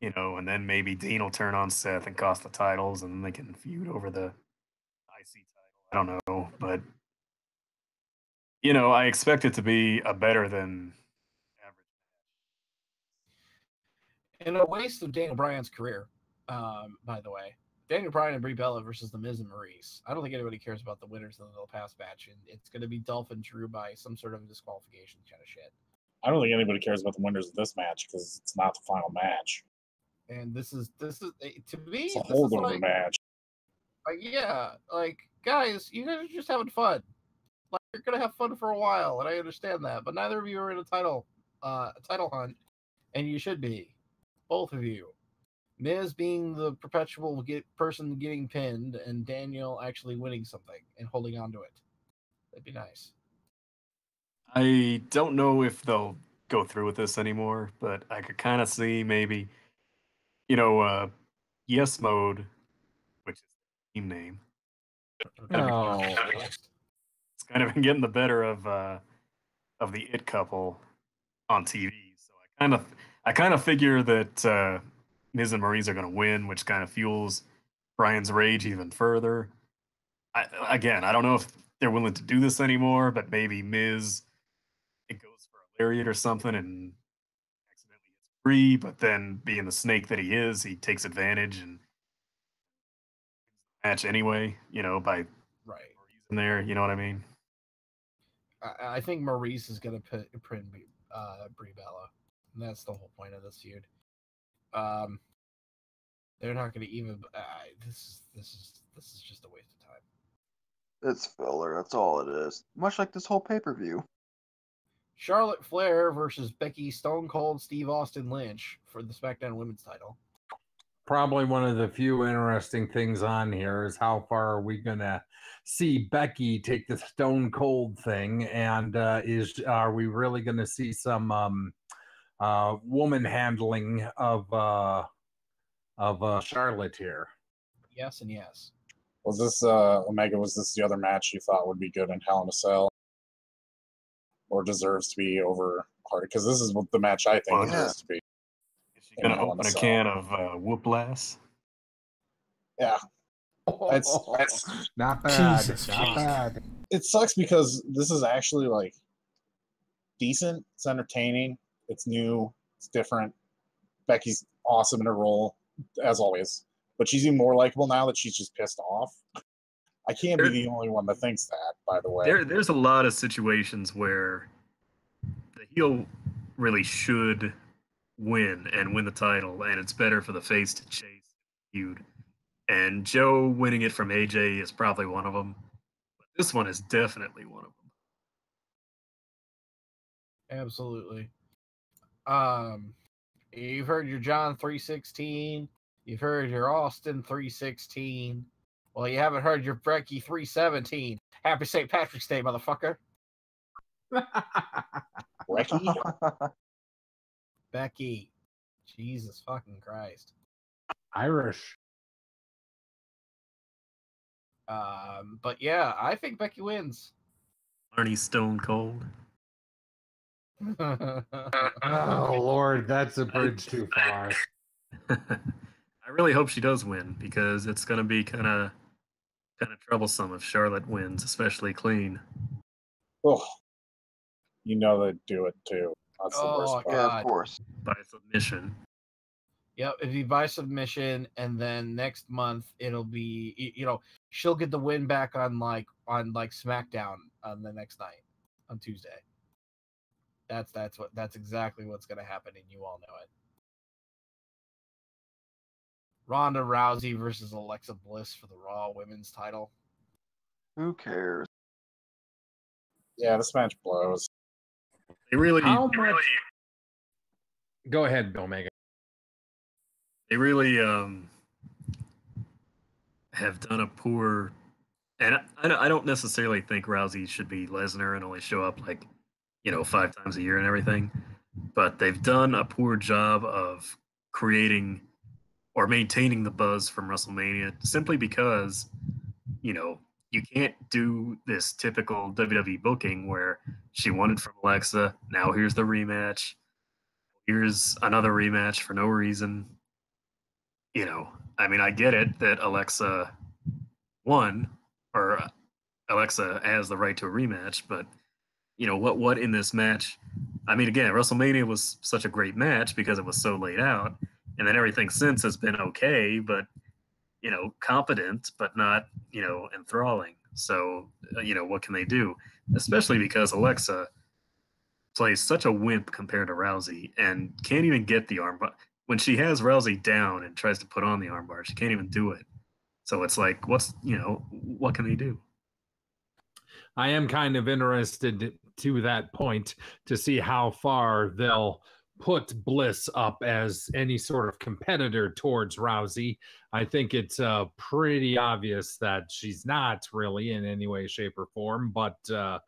and then maybe Dean will turn on Seth and cost the titles, and then they can feud over the IC title. I don't know, but I expect it to be a better than average. And a waste of Daniel Bryan's career, by the way. Daniel Bryan and Brie Bella versus The Miz and Maurice. I don't think anybody cares about the winners of the past match, and it's going to be Dolphin Drew by some sort of disqualification kind of shit. I don't think anybody cares about the winners of this match because it's not the final match. And this is to me, it's a holdover match. Guys, you guys are just having fun. Like, you're gonna have fun for a while, and I understand that. But neither of you are in a title hunt, and you should be, both of you. Miz being the perpetual person getting pinned, and Daniel actually winning something and holding on to it. That'd be nice. I don't know if they'll go through with this anymore, but I could kind of see maybe, Yes Mode, which is the team name. It's kind of been getting the better of the It couple on TV. So I kind of figure that Miz and Maurice are going to win, which kind of fuels Brian's rage even further. I don't know if they're willing to do this anymore, but maybe Miz, it goes for a lariat or something and accidentally gets free, but then being the snake that he is, he takes advantage and match anyway, by right in there, you know what I mean? I think Maurice is going to pin Brie Bella, and that's the whole point of this feud. They're not going to even. This is just a waste of time. It's filler. That's all it is. Much like this whole pay-per-view. Charlotte Flair versus Becky Stone Cold Steve Austin Lynch for the SmackDown Women's title. Probably one of the few interesting things on here is how far are we going to see Becky take the Stone Cold thing, and are we really going to see some woman handling of Charlotte here? Yes and yes. Was this Omega? Was this the other match you thought would be good in Hell in a Cell, or deserves to be over hard? Because this is what the match I think it deserves to be. Is she gonna open a can of whoop-lass? Yeah, it's not bad. Jesus, not bad. It sucks because this is actually like decent. It's entertaining. It's new. It's different. Becky's awesome in her role as always. But she's even more likable now that she's just pissed off. I can't be the only one that thinks that, by the way. There's a lot of situations where the heel really should win and win the title, and it's better for the face to chase the feud. And Joe winning it from AJ is probably one of them. But this one is definitely one of them. Absolutely. You've heard your John 3:16. You've heard your Austin 3:16. Well, you haven't heard your Becky 3:17. Happy St. Patrick's Day, motherfucker. Becky. Jesus fucking Christ. Irish. But yeah, I think Becky wins. Arnie Stone Cold. Oh Lord, that's a bridge too far. I really hope she does win because it's going to be kind of troublesome if Charlotte wins, especially clean. Oh, they'd do it too. That's the worst part. Yeah, of course. By submission. Yep, it'd be by submission, and then next month it'll be she'll get the win back on SmackDown on the next night on Tuesday. That's exactly what's going to happen, and you all know it. Ronda Rousey versus Alexa Bliss for the Raw Women's title. Who cares? Yeah, this match blows. They really. Go ahead, Bill Megan. They really have done a poor, and I don't necessarily think Rousey should be Lesnar and only show up 5 times a year and everything, but they've done a poor job of creating or maintaining the buzz from WrestleMania simply because, you you can't do this typical WWE booking where she won it from Alexa. Now here's the rematch. Here's another rematch for no reason. You know, I mean, I get it that Alexa won, or Alexa has the right to a rematch, but you know what in this match? I mean, again, WrestleMania was such a great match because it was so laid out, and then everything since has been okay, but you know, competent, but not enthralling. So what can they do? Especially because Alexa plays such a wimp compared to Rousey and can't even get the armbar. When she has Rousey down and tries to put on the armbar, she can't even do it. So it's like, what can they do? I am kind of interested to that point to see how far they'll put Bliss up as any sort of competitor towards Rousey. I think it's pretty obvious that she's not really in any way, shape, or form. But, how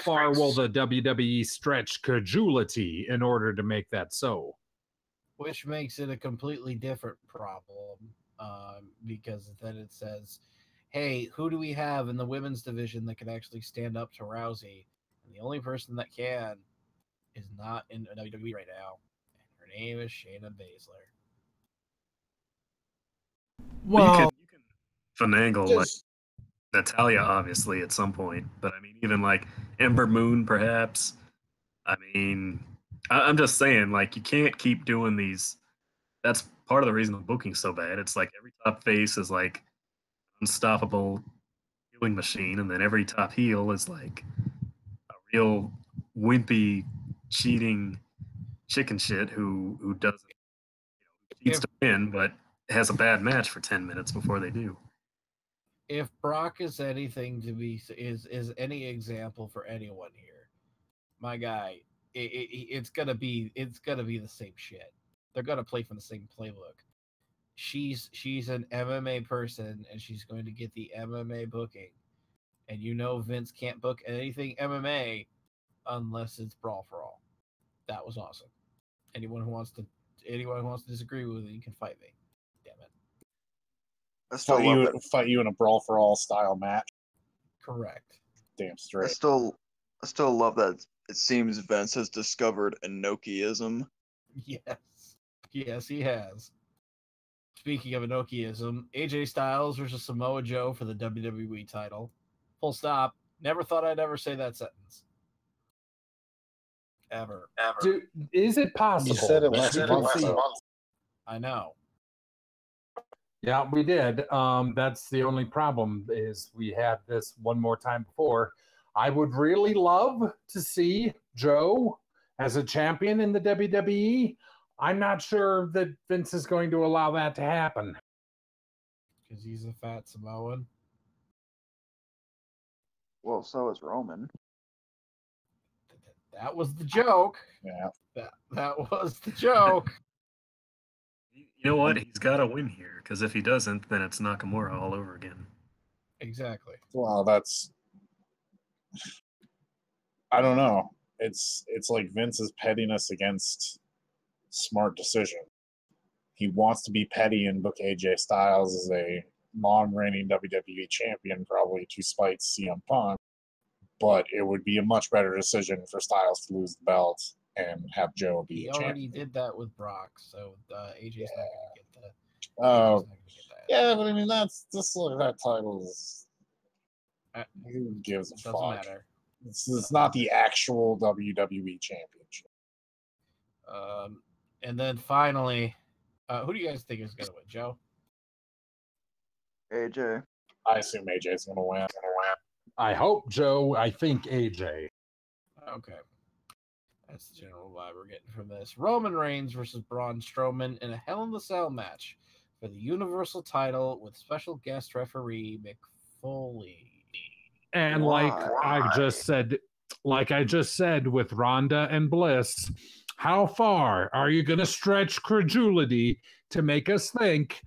far will the WWE stretch credulity in order to make that so? Which makes it a completely different problem, because then it says, hey, who do we have in the women's division that can actually stand up to Rousey? And the only person that can is not in WWE right now, and her name is Shayna Baszler. Well, you can finagle like Natalia, obviously, at some point, but I mean, even like Ember Moon, perhaps. I mean, I'm just saying, like, you can't keep doing these. That's part of the reason the booking's so bad. It's like every top face is like unstoppable healing machine, and then every top heel is like a real wimpy, cheating chicken shit who doesn't cheats to win, but has a bad match for 10 minutes before they do. If Brock is anything to be is any example for anyone here, my guy, it's gonna be the same shit. They're gonna play from the same playbook. She's an MMA person, and she's going to get the MMA booking. And Vince can't book anything MMA unless it's Brawl for All. That was awesome. Anyone who wants to disagree with it, you can fight me. Damn it. I still love that. Fight you in a Brawl for All style match. Correct. Damn straight. I still love that. It seems Vince has discovered Enochiism. Yes, he has. Speaking of Enochiism, AJ Styles versus Samoa Joe for the WWE title. Full stop. Never thought I'd ever say that sentence. Ever. Dude, is it possible? You said it last month. I know. Yeah, we did. That's the only problem is we had this one more time before. I would really love to see Joe as a champion in the WWE. I'm not sure that Vince is going to allow that to happen. Because he's a fat Samoan. Well, so is Roman. That was the joke. Yeah. That was the joke. You know what? He's got to win here, because if he doesn't, then it's Nakamura all over again. Exactly. Well, that's... I don't know. It's like Vince's pettiness against smart decision. He wants to be petty and book AJ Styles as a long-reigning WWE champion, probably to spite CM Punk. But it would be a much better decision for Styles to lose the belt and have Joe be He a already champion. did that with Brock, so AJ's not going to get that. Oh, yeah, but I mean, that title's... Who gives a fuck? Doesn't matter. It's not the actual WWE championship. And then finally, who do you guys think is going to win, Joe? AJ. I assume AJ's going to win. I hope Joe. I think AJ. Okay. That's the general vibe we're getting from this. Roman Reigns versus Braun Strowman in a Hell in the Cell match for the Universal title with special guest referee Mick Foley. And like I just said with Rhonda and Bliss, how far are you going to stretch credulity to make us think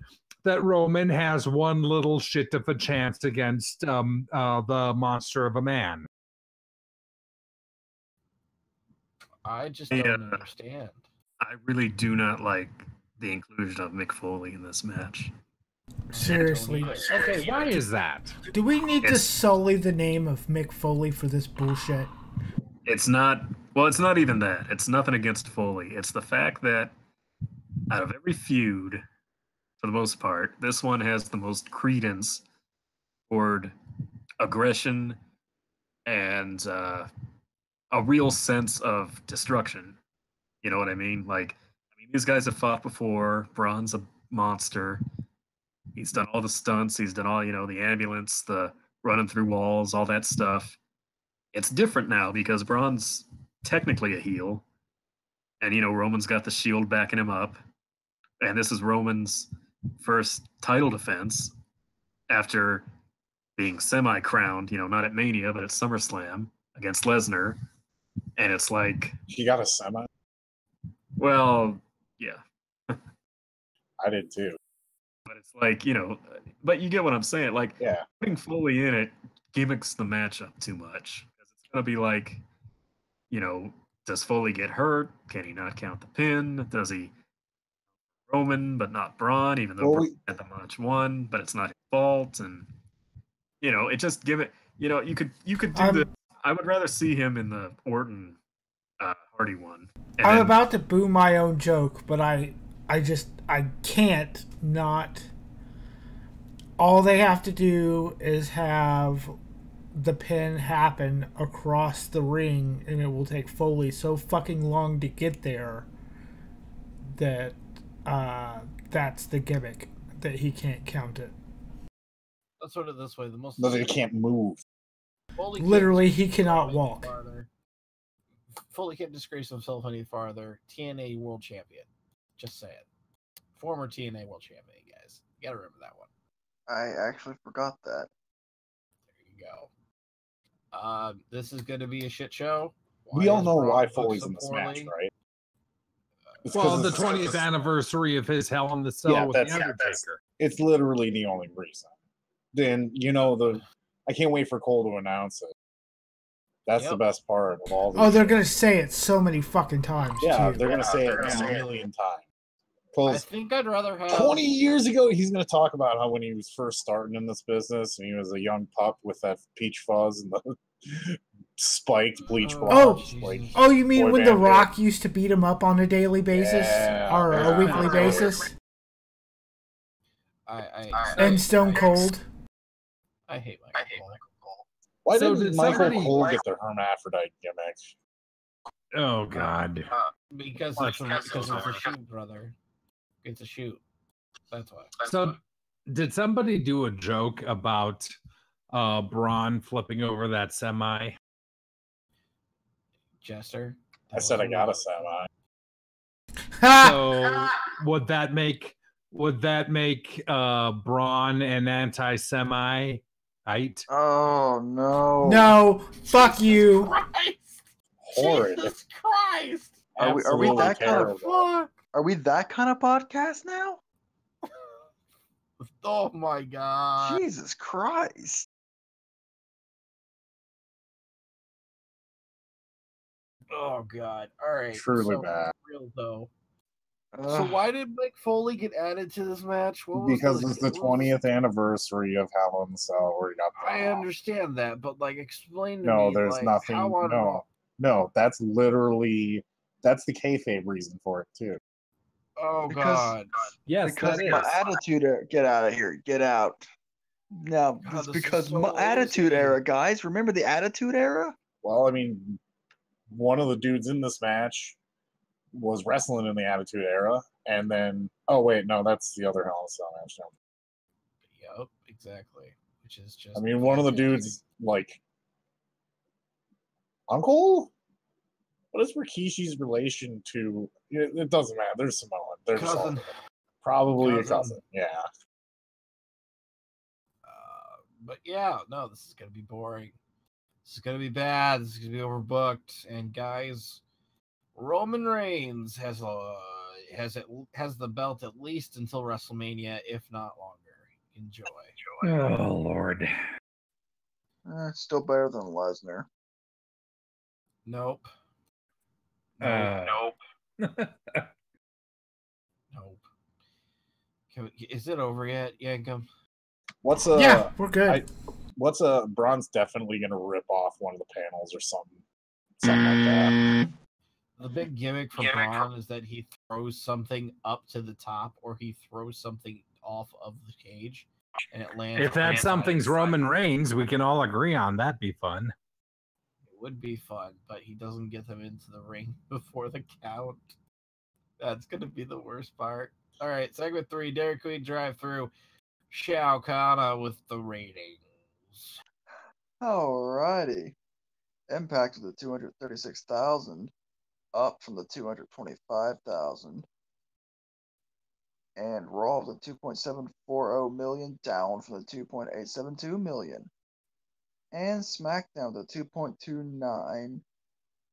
that Roman has one little shit of a chance against the monster of a man? I just don't understand. I really do not like the inclusion of Mick Foley in this match. Seriously. Okay, why is that? Do we need to It's- sully the name of Mick Foley for this bullshit? It's not. Well, it's not even that. It's nothing against Foley. It's the fact that out of every feud, for the most part, this one has the most credence toward aggression and a real sense of destruction. You know what I mean? Like, I mean, these guys have fought before. Braun's a monster. He's done all the stunts. He's done all, the ambulance, the running through walls, all that stuff. It's different now because Braun's technically a heel, and Roman's got the shield backing him up, and this is Roman's first title defense after being semi-crowned, not at Mania but at SummerSlam against Lesnar, and it's like, He got a semi. well, yeah, I did too. but it's like, but you get what I'm saying. Like, Yeah. putting Foley in it gimmicks the matchup too much because it's gonna be like, does Foley get hurt? Can he not count the pin? Does he Roman but not Braun, even though Well, Braun had the match won, but it's not his fault, and it just give it. You could do the. I would rather see him in the Orton Hardy one. And I'm then- about to boo my own joke, but I can't not. All they have to do is have the pin happen across the ring, and it will take Foley so fucking long to get there that that's the gimmick, that he can't count it. Let's put it this way: the most No, they can't move. Foley can't Literally, he disgrace cannot himself any walk. farther. Foley can't disgrace himself any farther. TNA World Champion. Just say it. Former TNA World Champion, guys. You gotta remember that one. I actually forgot that. There you go. This is gonna be a shit show. We all is know Braun why booked Foley's so in this match, poorly? right? It's Well, 'cause the it's- 20th anniversary of his Hell in the Cell Yeah, with the that's- Undertaker. It's literally the only reason. Then I can't wait for Cole to announce it. That's the Yep. best part of all these. Oh, they're shows. gonna say it so many fucking times. Yeah, too. they're gonna say it a million times. I 'Cause think I'd rather have 20 years ago, he's going to talk about how when he was first starting in this business and he was a young pup with that peach fuzz and the spiked bleach Oh, blonde. Jesus. Like, Oh, you mean boy when The band Rock used to beat him up on a daily basis Yeah, or a yeah. weekly basis? I And Stone Cold. I hate Michael Cole. why So didn't did Michael somebody- Cole get the hermaphrodite gimmick? Oh God. Because it's a shoot, brother. It's a shoot. That's why. So, did somebody do a joke about Braun flipping over that semi? Jester. I said I got a semi. So would that make Braun an anti-Semite? Oh no. No, fuck you. Christ! Horrid. Jesus Christ! Are we Absolutely that kind of- terrible. Fuck! Are we that kind of podcast now? Oh my god! Jesus Christ. Oh god! All right. Truly so, bad. for real though. So Ugh. why did Mick Foley get added to this match? What was Because this? it's the What was- 20th anniversary of Hell in the Cell where you got I understand that, but like, explain to No, me. there's like, nothing. How on Raw- No, that's literally the kayfabe reason for it too. Oh Because- god! Yes, Because that my is. attitude era, get out of here, get out. No, God, it's this is because so my attitude lazy. era, guys. Remember the attitude era? Well, I mean, one of the dudes in this match was wrestling in the Attitude Era, and then no, that's the other Hell in a Cell match. No. Yep, exactly. Which is just. I mean, one of the fantastic. dudes like Uncle. What is Rikishi's relation to? It doesn't matter. There's Samoan. There's Cousin. probably Cousin. a cousin. Yeah. But yeah, no, this is gonna be boring. This is gonna be bad. This is gonna be overbooked. And guys, Roman Reigns has the belt at least until WrestleMania, if not longer. Enjoy. Oh Lord. It's still better than Lesnar. Nope. Nope. Nope. Is it over yet, Yankum? What's Yeah, we're good. Braun's definitely gonna rip off one of the panels or something like that. The big gimmick for Braun is that he throws something up to the top, or he throws something off of the cage, and it lands. If that something's Roman Reigns, we can all agree on that'd be fun. It would be fun, but he doesn't get them into the ring before the count. That's gonna be the worst part. All right, segment 3, Dairy Queen drive-through. Shao Kahn with the ratings. Alrighty. Impact of the 236,000, up from the 225,000. And Raw of the 2.740 million, down from the 2.872 million. And SmackDown the 2.29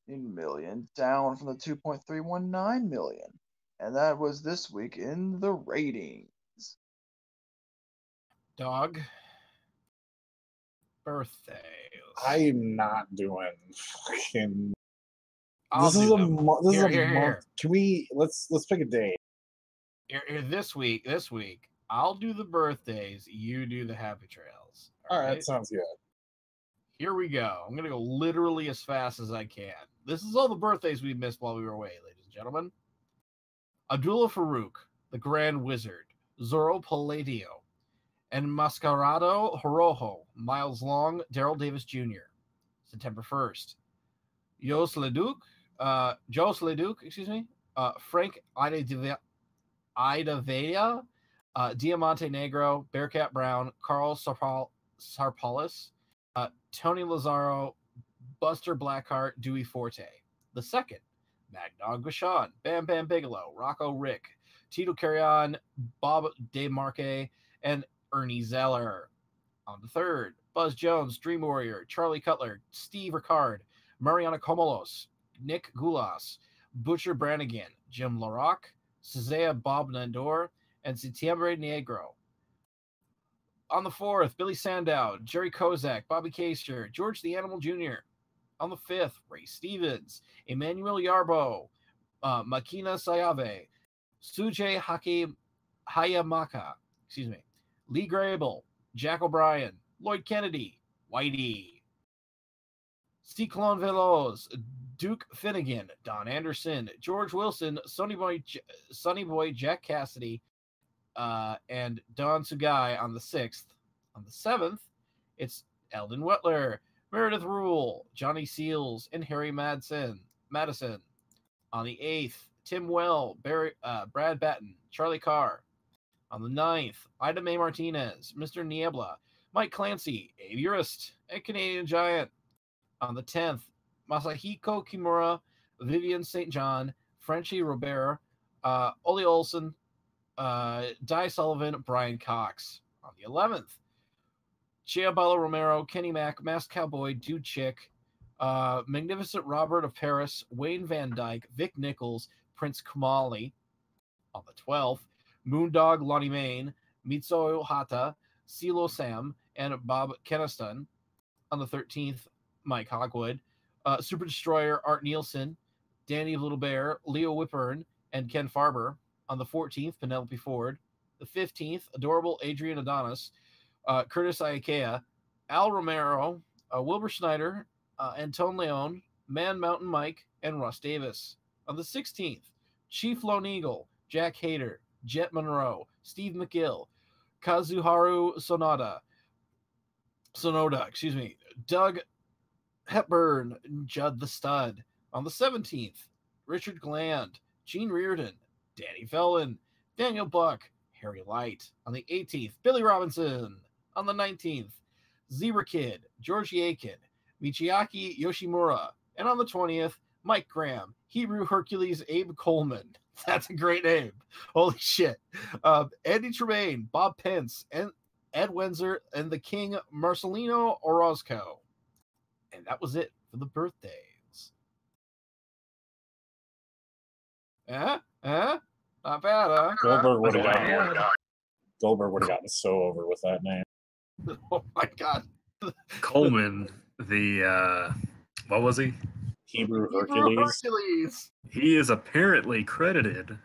million, down from the 2.319 million. And that was this week in the ratings. Dog. Birthdays. I'm not doing fucking. I'll This is do a them. month. This is a Here. month. Can we let's pick a day? Here, this week, I'll do the birthdays. You do the happy trails. All right, sounds good. Here we go. I'm gonna go literally as fast as I can. This is all the birthdays we missed while we were away, ladies and gentlemen. Abdullah Farouk, the Grand Wizard, Zorro Palladio, and Mascarado Horojo, Miles Long, Daryl Davis Jr. September 1st. Jos Leduc, Frank Ida Vea, Diamante Negro, Bearcat Brown, Carl Sarpalis, Tony Lazaro, Buster Blackheart, Dewey Forte. The second, Magnog Vachon, Bam Bam Bigelow, Rocco Rick, Tito Carrion, Bob DeMarque, and Ernie Zeller. On the third, Buzz Jones, Dream Warrior, Charlie Cutler, Steve Ricard, Mariana Comolos, Nick Gulas, Butcher Brannigan, Jim LaRock, Cesea Bob Nandor, and Septiembre Negro. On the fourth, Billy Sandow, Jerry Kozak, Bobby Caster, George the Animal Jr. On the fifth, Ray Stevens, Emmanuel Yarbo, Makina Sayave, Sujay Hayamaka, Lee Grable, Jack O'Brien, Lloyd Kennedy, Whitey, Cyclone Veloz, Duke Finnegan, Don Anderson, George Wilson, Sonny Boy, Jack Cassidy, and Don Sugai on the 6th. On the 7th, it's Eldon Wetler, Meredith Rule, Johnny Seals, and Harry Madison. On the 8th, Tim Well, Brad Batten, Charlie Carr. On the 9th, Ida Mae Martinez, Mr. Niebla, Mike Clancy, Abe Urist, and Canadian Giant. On the 10th, Masahiko Kimura, Vivian St. John, Frenchie Robert, Ole Olsen, Di Sullivan, Brian Cox. On the 11th, Chiabalo Romero, Kenny Mack, Masked Cowboy, Dude Chick, Magnificent Robert of Paris, Wayne Van Dyke, Vic Nichols, Prince Kamali. On the 12th, Moondog Lonnie Main, Mitsuo Hata, CeeLo Sam, and Bob Keniston. On the 13th, Mike Hogwood, Super Destroyer Art Nielsen, Danny Little Bear, Leo Whipburn, and Ken Farber. On the 14th, Penelope Ford. The 15th, Adorable Adrian Adonis, Curtis Ikea, Al Romero, Wilbur Schneider, Antone Leon, Man Mountain Mike, and Russ Davis. On the 16th, Chief Lone Eagle, Jack Hayter, Jet Monroe, Steve McGill, Kazuharu Sonoda, Doug Hepburn, Judd the Stud. On the 17th, Richard Gland, Gene Reardon, Danny Fellin, Daniel Buck, Harry Light. On the 18th, Billy Robinson. On the 19th, Zebra Kid, Georgie Aiken, Michiaki Yoshimura. And on the 20th, Mike Graham, Hebrew Hercules Abe Coleman. That's a great name. Holy shit. Andy Tremaine, Bob Pence, and Ed Wenzer, and the King Marcelino Orozco. And that was it for the birthdays. Not bad, huh? Goldberg would have gotten so over with that name. Oh my god. Coleman, the what was he? Hebrew Hercules. He is apparently credited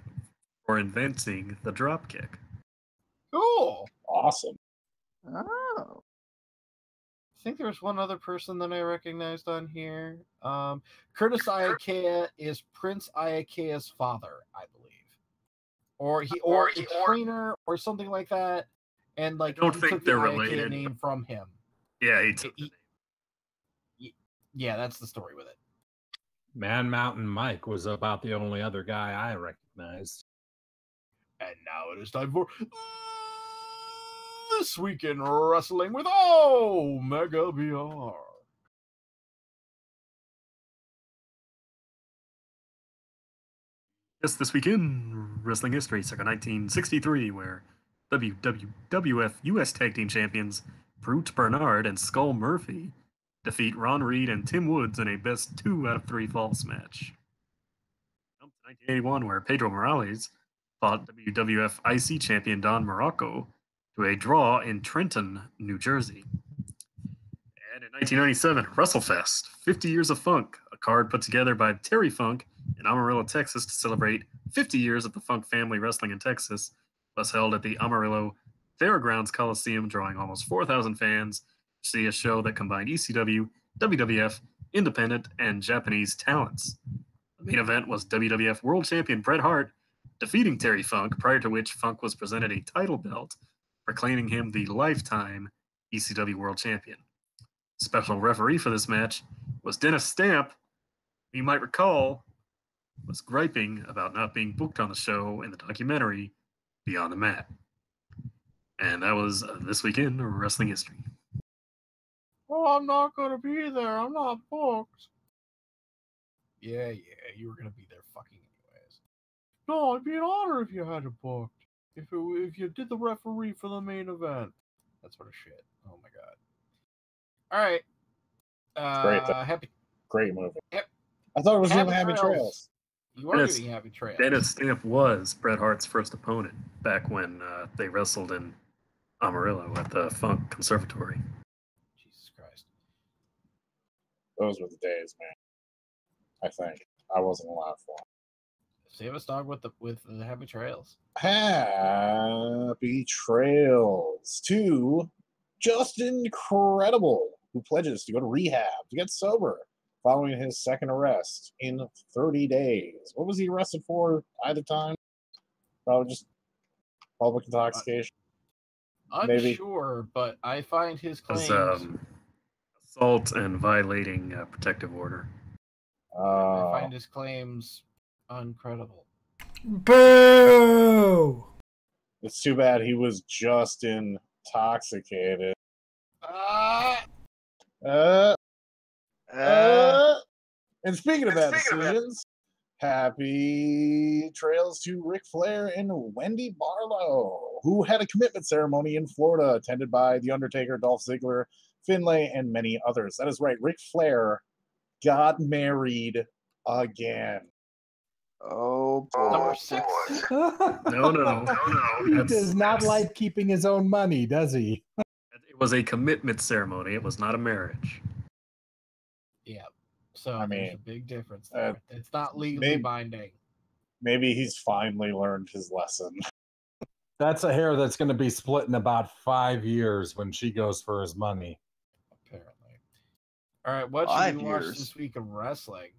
for inventing the dropkick. Cool. Awesome. Oh. I think there's one other person that I recognized on here. Curtis Iakea is Prince Iakea's father, I believe, or a trainer or something like that. And like, I don't he think took the they're Iakea related. name from him. Yeah, he took the name. Yeah, that's the story with it. Man Mountain Mike was about the only other guy I recognized. And now it is time for This Week in Wrestling with Omega BR. Yes, this week in wrestling history, circa 1963, where WWF U.S. Tag Team Champions Brute Bernard and Skull Murphy defeat Ron Reed and Tim Woods in a best 2 out of 3 falls match. 1981, where Pedro Morales fought WWF IC champion Don Morocco to a draw in Trenton, New Jersey. And in 1997, WrestleFest, 50 Years of Funk, a card put together by Terry Funk in Amarillo, Texas to celebrate 50 years of the Funk family wrestling in Texas, was held at the Amarillo Fairgrounds Coliseum, drawing almost 4,000 fans to see a show that combined ECW, WWF, independent, and Japanese talents. The main event was WWF World Champion Bret Hart defeating Terry Funk, prior to which Funk was presented a title belt, proclaiming him the lifetime ECW World Champion. Special referee for this match was Dennis Stamp, who you might recall was griping about not being booked on the show in the documentary Beyond the Mat. And that was This Week in Wrestling History. Oh, I'm not going to be there. I'm not booked. Yeah, you were going to be there fucking anyways. No, it'd be an honor if you had it booked. If you did the referee for the main event. That sort of shit. Oh my god. All right. Great movie. Yep. I thought it was Happy doing Happy Trails. Trails. You are doing Happy Trails. Dennis Stamp was Bret Hart's first opponent back when they wrestled in Amarillo at the Funk Conservatory. Jesus Christ. Those were the days, man. I think I wasn't allowed for them. Save us, dog, with the Happy Trails. Happy Trails to Justin Credible, who pledges to go to rehab to get sober following his second arrest in 30 days. What was he arrested for at the time? Probably just public intoxication. Unsure, but I find his claims... assault and violating protective order. I find his claims uncredible. Boo! It's too bad he was just intoxicated. And speaking of bad decisions, happy trails to Ric Flair and Wendy Barlow, who had a commitment ceremony in Florida attended by The Undertaker, Dolph Ziggler, Finlay, and many others. That is right, Ric Flair got married again. Oh, boy. Number 6. No. He does not like keeping his own money, does he? It was a commitment ceremony. It was not a marriage. Yeah. So I there's mean, a big difference there. It's not legally binding. Maybe he's finally learned his lesson. That's a hair that's going to be split in about 5 years when she goes for his money. Apparently. All right, what should we watch this week in wrestling?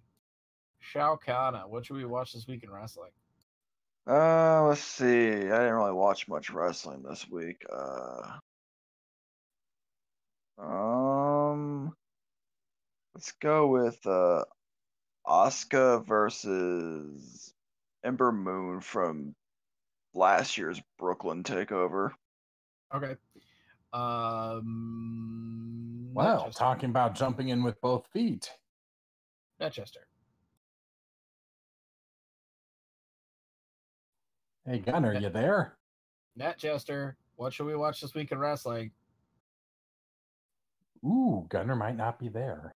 Shao Kahn, what should we watch this week in wrestling? Let's see. I didn't really watch much wrestling this week. Let's go with Asuka versus Ember Moon from last year's Brooklyn Takeover. Okay. Wow, talking about jumping in with both feet. Netchester. Hey, Gunner, you there? Netchester, what should we watch this week in wrestling? Ooh, Gunner might not be there.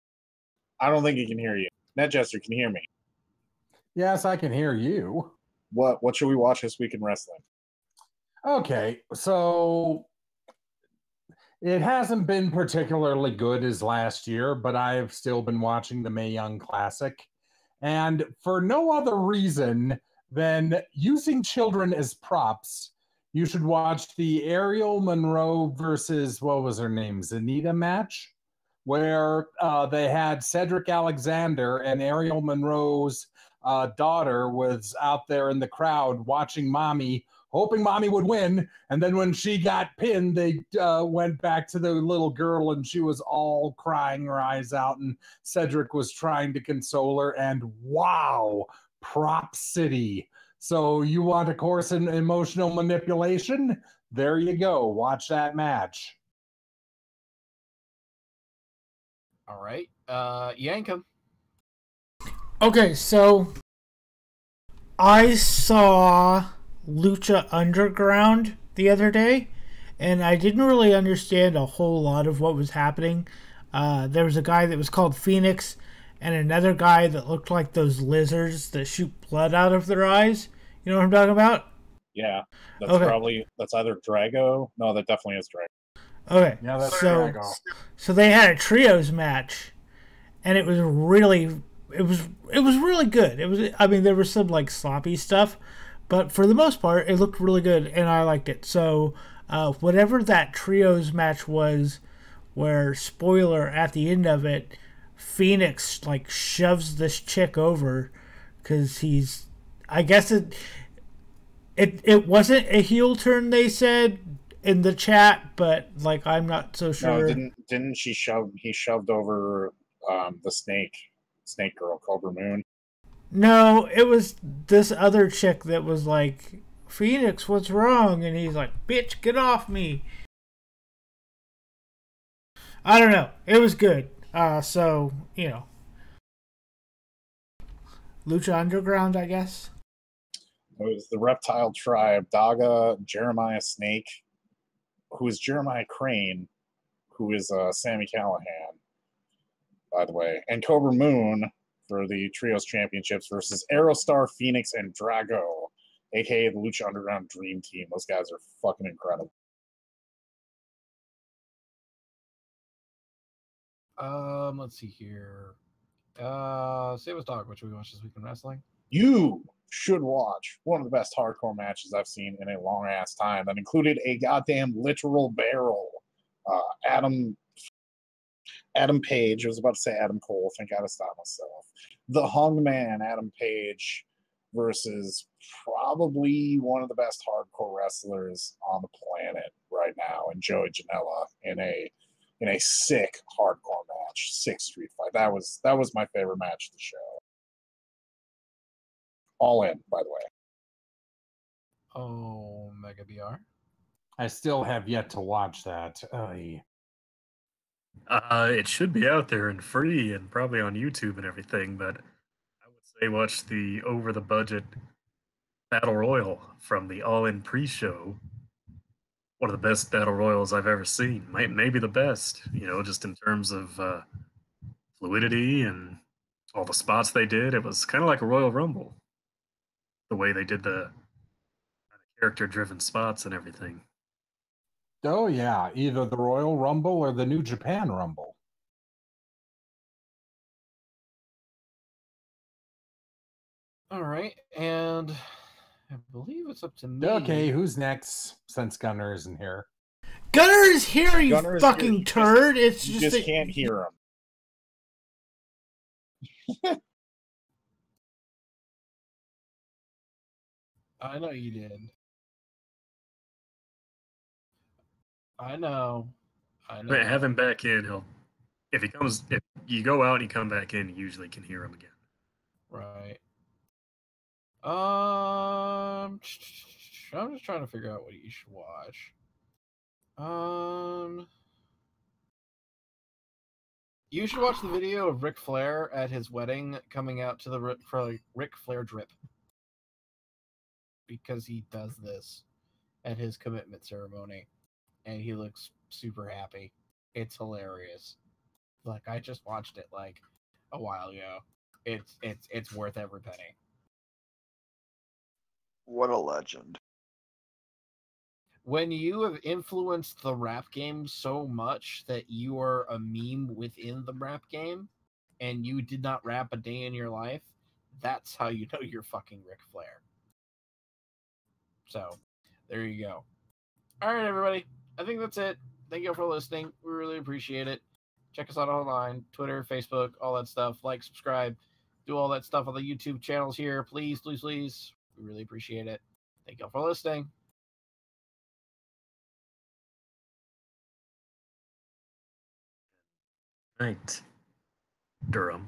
I don't think he can hear you. Netchester, can you hear me? Yes, I can hear you. What should we watch this week in wrestling? Okay, so it hasn't been particularly good as last year, but I've still been watching the Mae Young Classic. And for no other reason than using children as props you should watch the Ariel Monroe versus, what was her name, Zanita match, where they had Cedric Alexander and Ariel Monroe's daughter was out there in the crowd watching Mommy, hoping Mommy would win. And then when she got pinned, they went back to the little girl and she was all crying her eyes out. And Cedric was trying to console her. And wow, Prop City. So you want a course in emotional manipulation? There you go. Watch that match. All right. Yankum. Okay, so I saw Lucha Underground the other day, and I didn't really understand a whole lot of what was happening. There was a guy that was called Phoenix, and another guy that looked like those lizards that shoot blood out of their eyes. You know what I'm talking about? Yeah, that's Okay. that's either Drago. No, that definitely is Drago. Okay. Yeah, that's so Drago. so they had a trios match, and it was really good. There was some like sloppy stuff, but for the most part it looked really good and I liked it. So whatever that trios match was, where, spoiler, at the end of it, Phoenix like shoves this chick over because he's, I guess it wasn't a heel turn, they said in the chat, but like I'm not so sure. No, didn't he shoved over the snake girl, Cobra Moon. No, it was this other chick that was like, Phoenix, what's wrong? And he's like, bitch, get off me. I don't know. It was good. So, you know. Lucha Underground, I guess. It was the Reptile Tribe, Daga, Jeremiah Snake, who is Jeremiah Crane, who is Sammy Callahan, by the way, and Cobra Moon for the Trios Championships versus Aerostar, Phoenix, and Drago, aka the Lucha Underground Dream Team. Those guys are fucking incredible. Let's see here. Save us dog. What should we watch this week in wrestling? You should watch one of the best hardcore matches I've seen in a long ass time. That included a goddamn literal barrel. Adam Page. I was about to say Adam Cole. Thank God I stopped myself. The Hungman, Adam Page, versus probably one of the best hardcore wrestlers on the planet right now, and Joey Janela in a sick hardcore match, sick street fight. That was my favorite match of the show. All in, by the way. Oh, Mega BR. I still have yet to watch that. It should be out there and free and probably on YouTube and everything, but I would say watch the over the budget Battle Royal from the All In pre-show. One of the best Battle Royals I've ever seen. Maybe the best, just in terms of fluidity and all the spots they did. It was kind of like a Royal Rumble, the way they did the character-driven spots and everything. Oh, yeah. Either the Royal Rumble or the New Japan Rumble. All right. And I believe it's up to me. Okay, who's next since Gunner isn't here? Gunner is here, you fucking here. turd. You just can't hear him. I know you did. I know. Have him back in. If you go out and you come back in, you usually can hear him again. Right. I'm just trying to figure out what you should watch. You should watch the video of Ric Flair at his wedding coming out to the Ric Flair drip. Because he does this at his commitment ceremony. And he looks super happy. It's hilarious. Like, I just watched it like a while ago. It's worth every penny. What a legend. When you have influenced the rap game so much that you are a meme within the rap game, and you did not rap a day in your life, that's how you know you're fucking Ric Flair. So, There you go. All right, everybody. I think that's it. Thank you for listening. We really appreciate it. Check us out online, Twitter, Facebook, all that stuff. Like, subscribe, do all that stuff on the YouTube channels here. Please, please, please. We really appreciate it. Thank you all for listening. Right. Durham.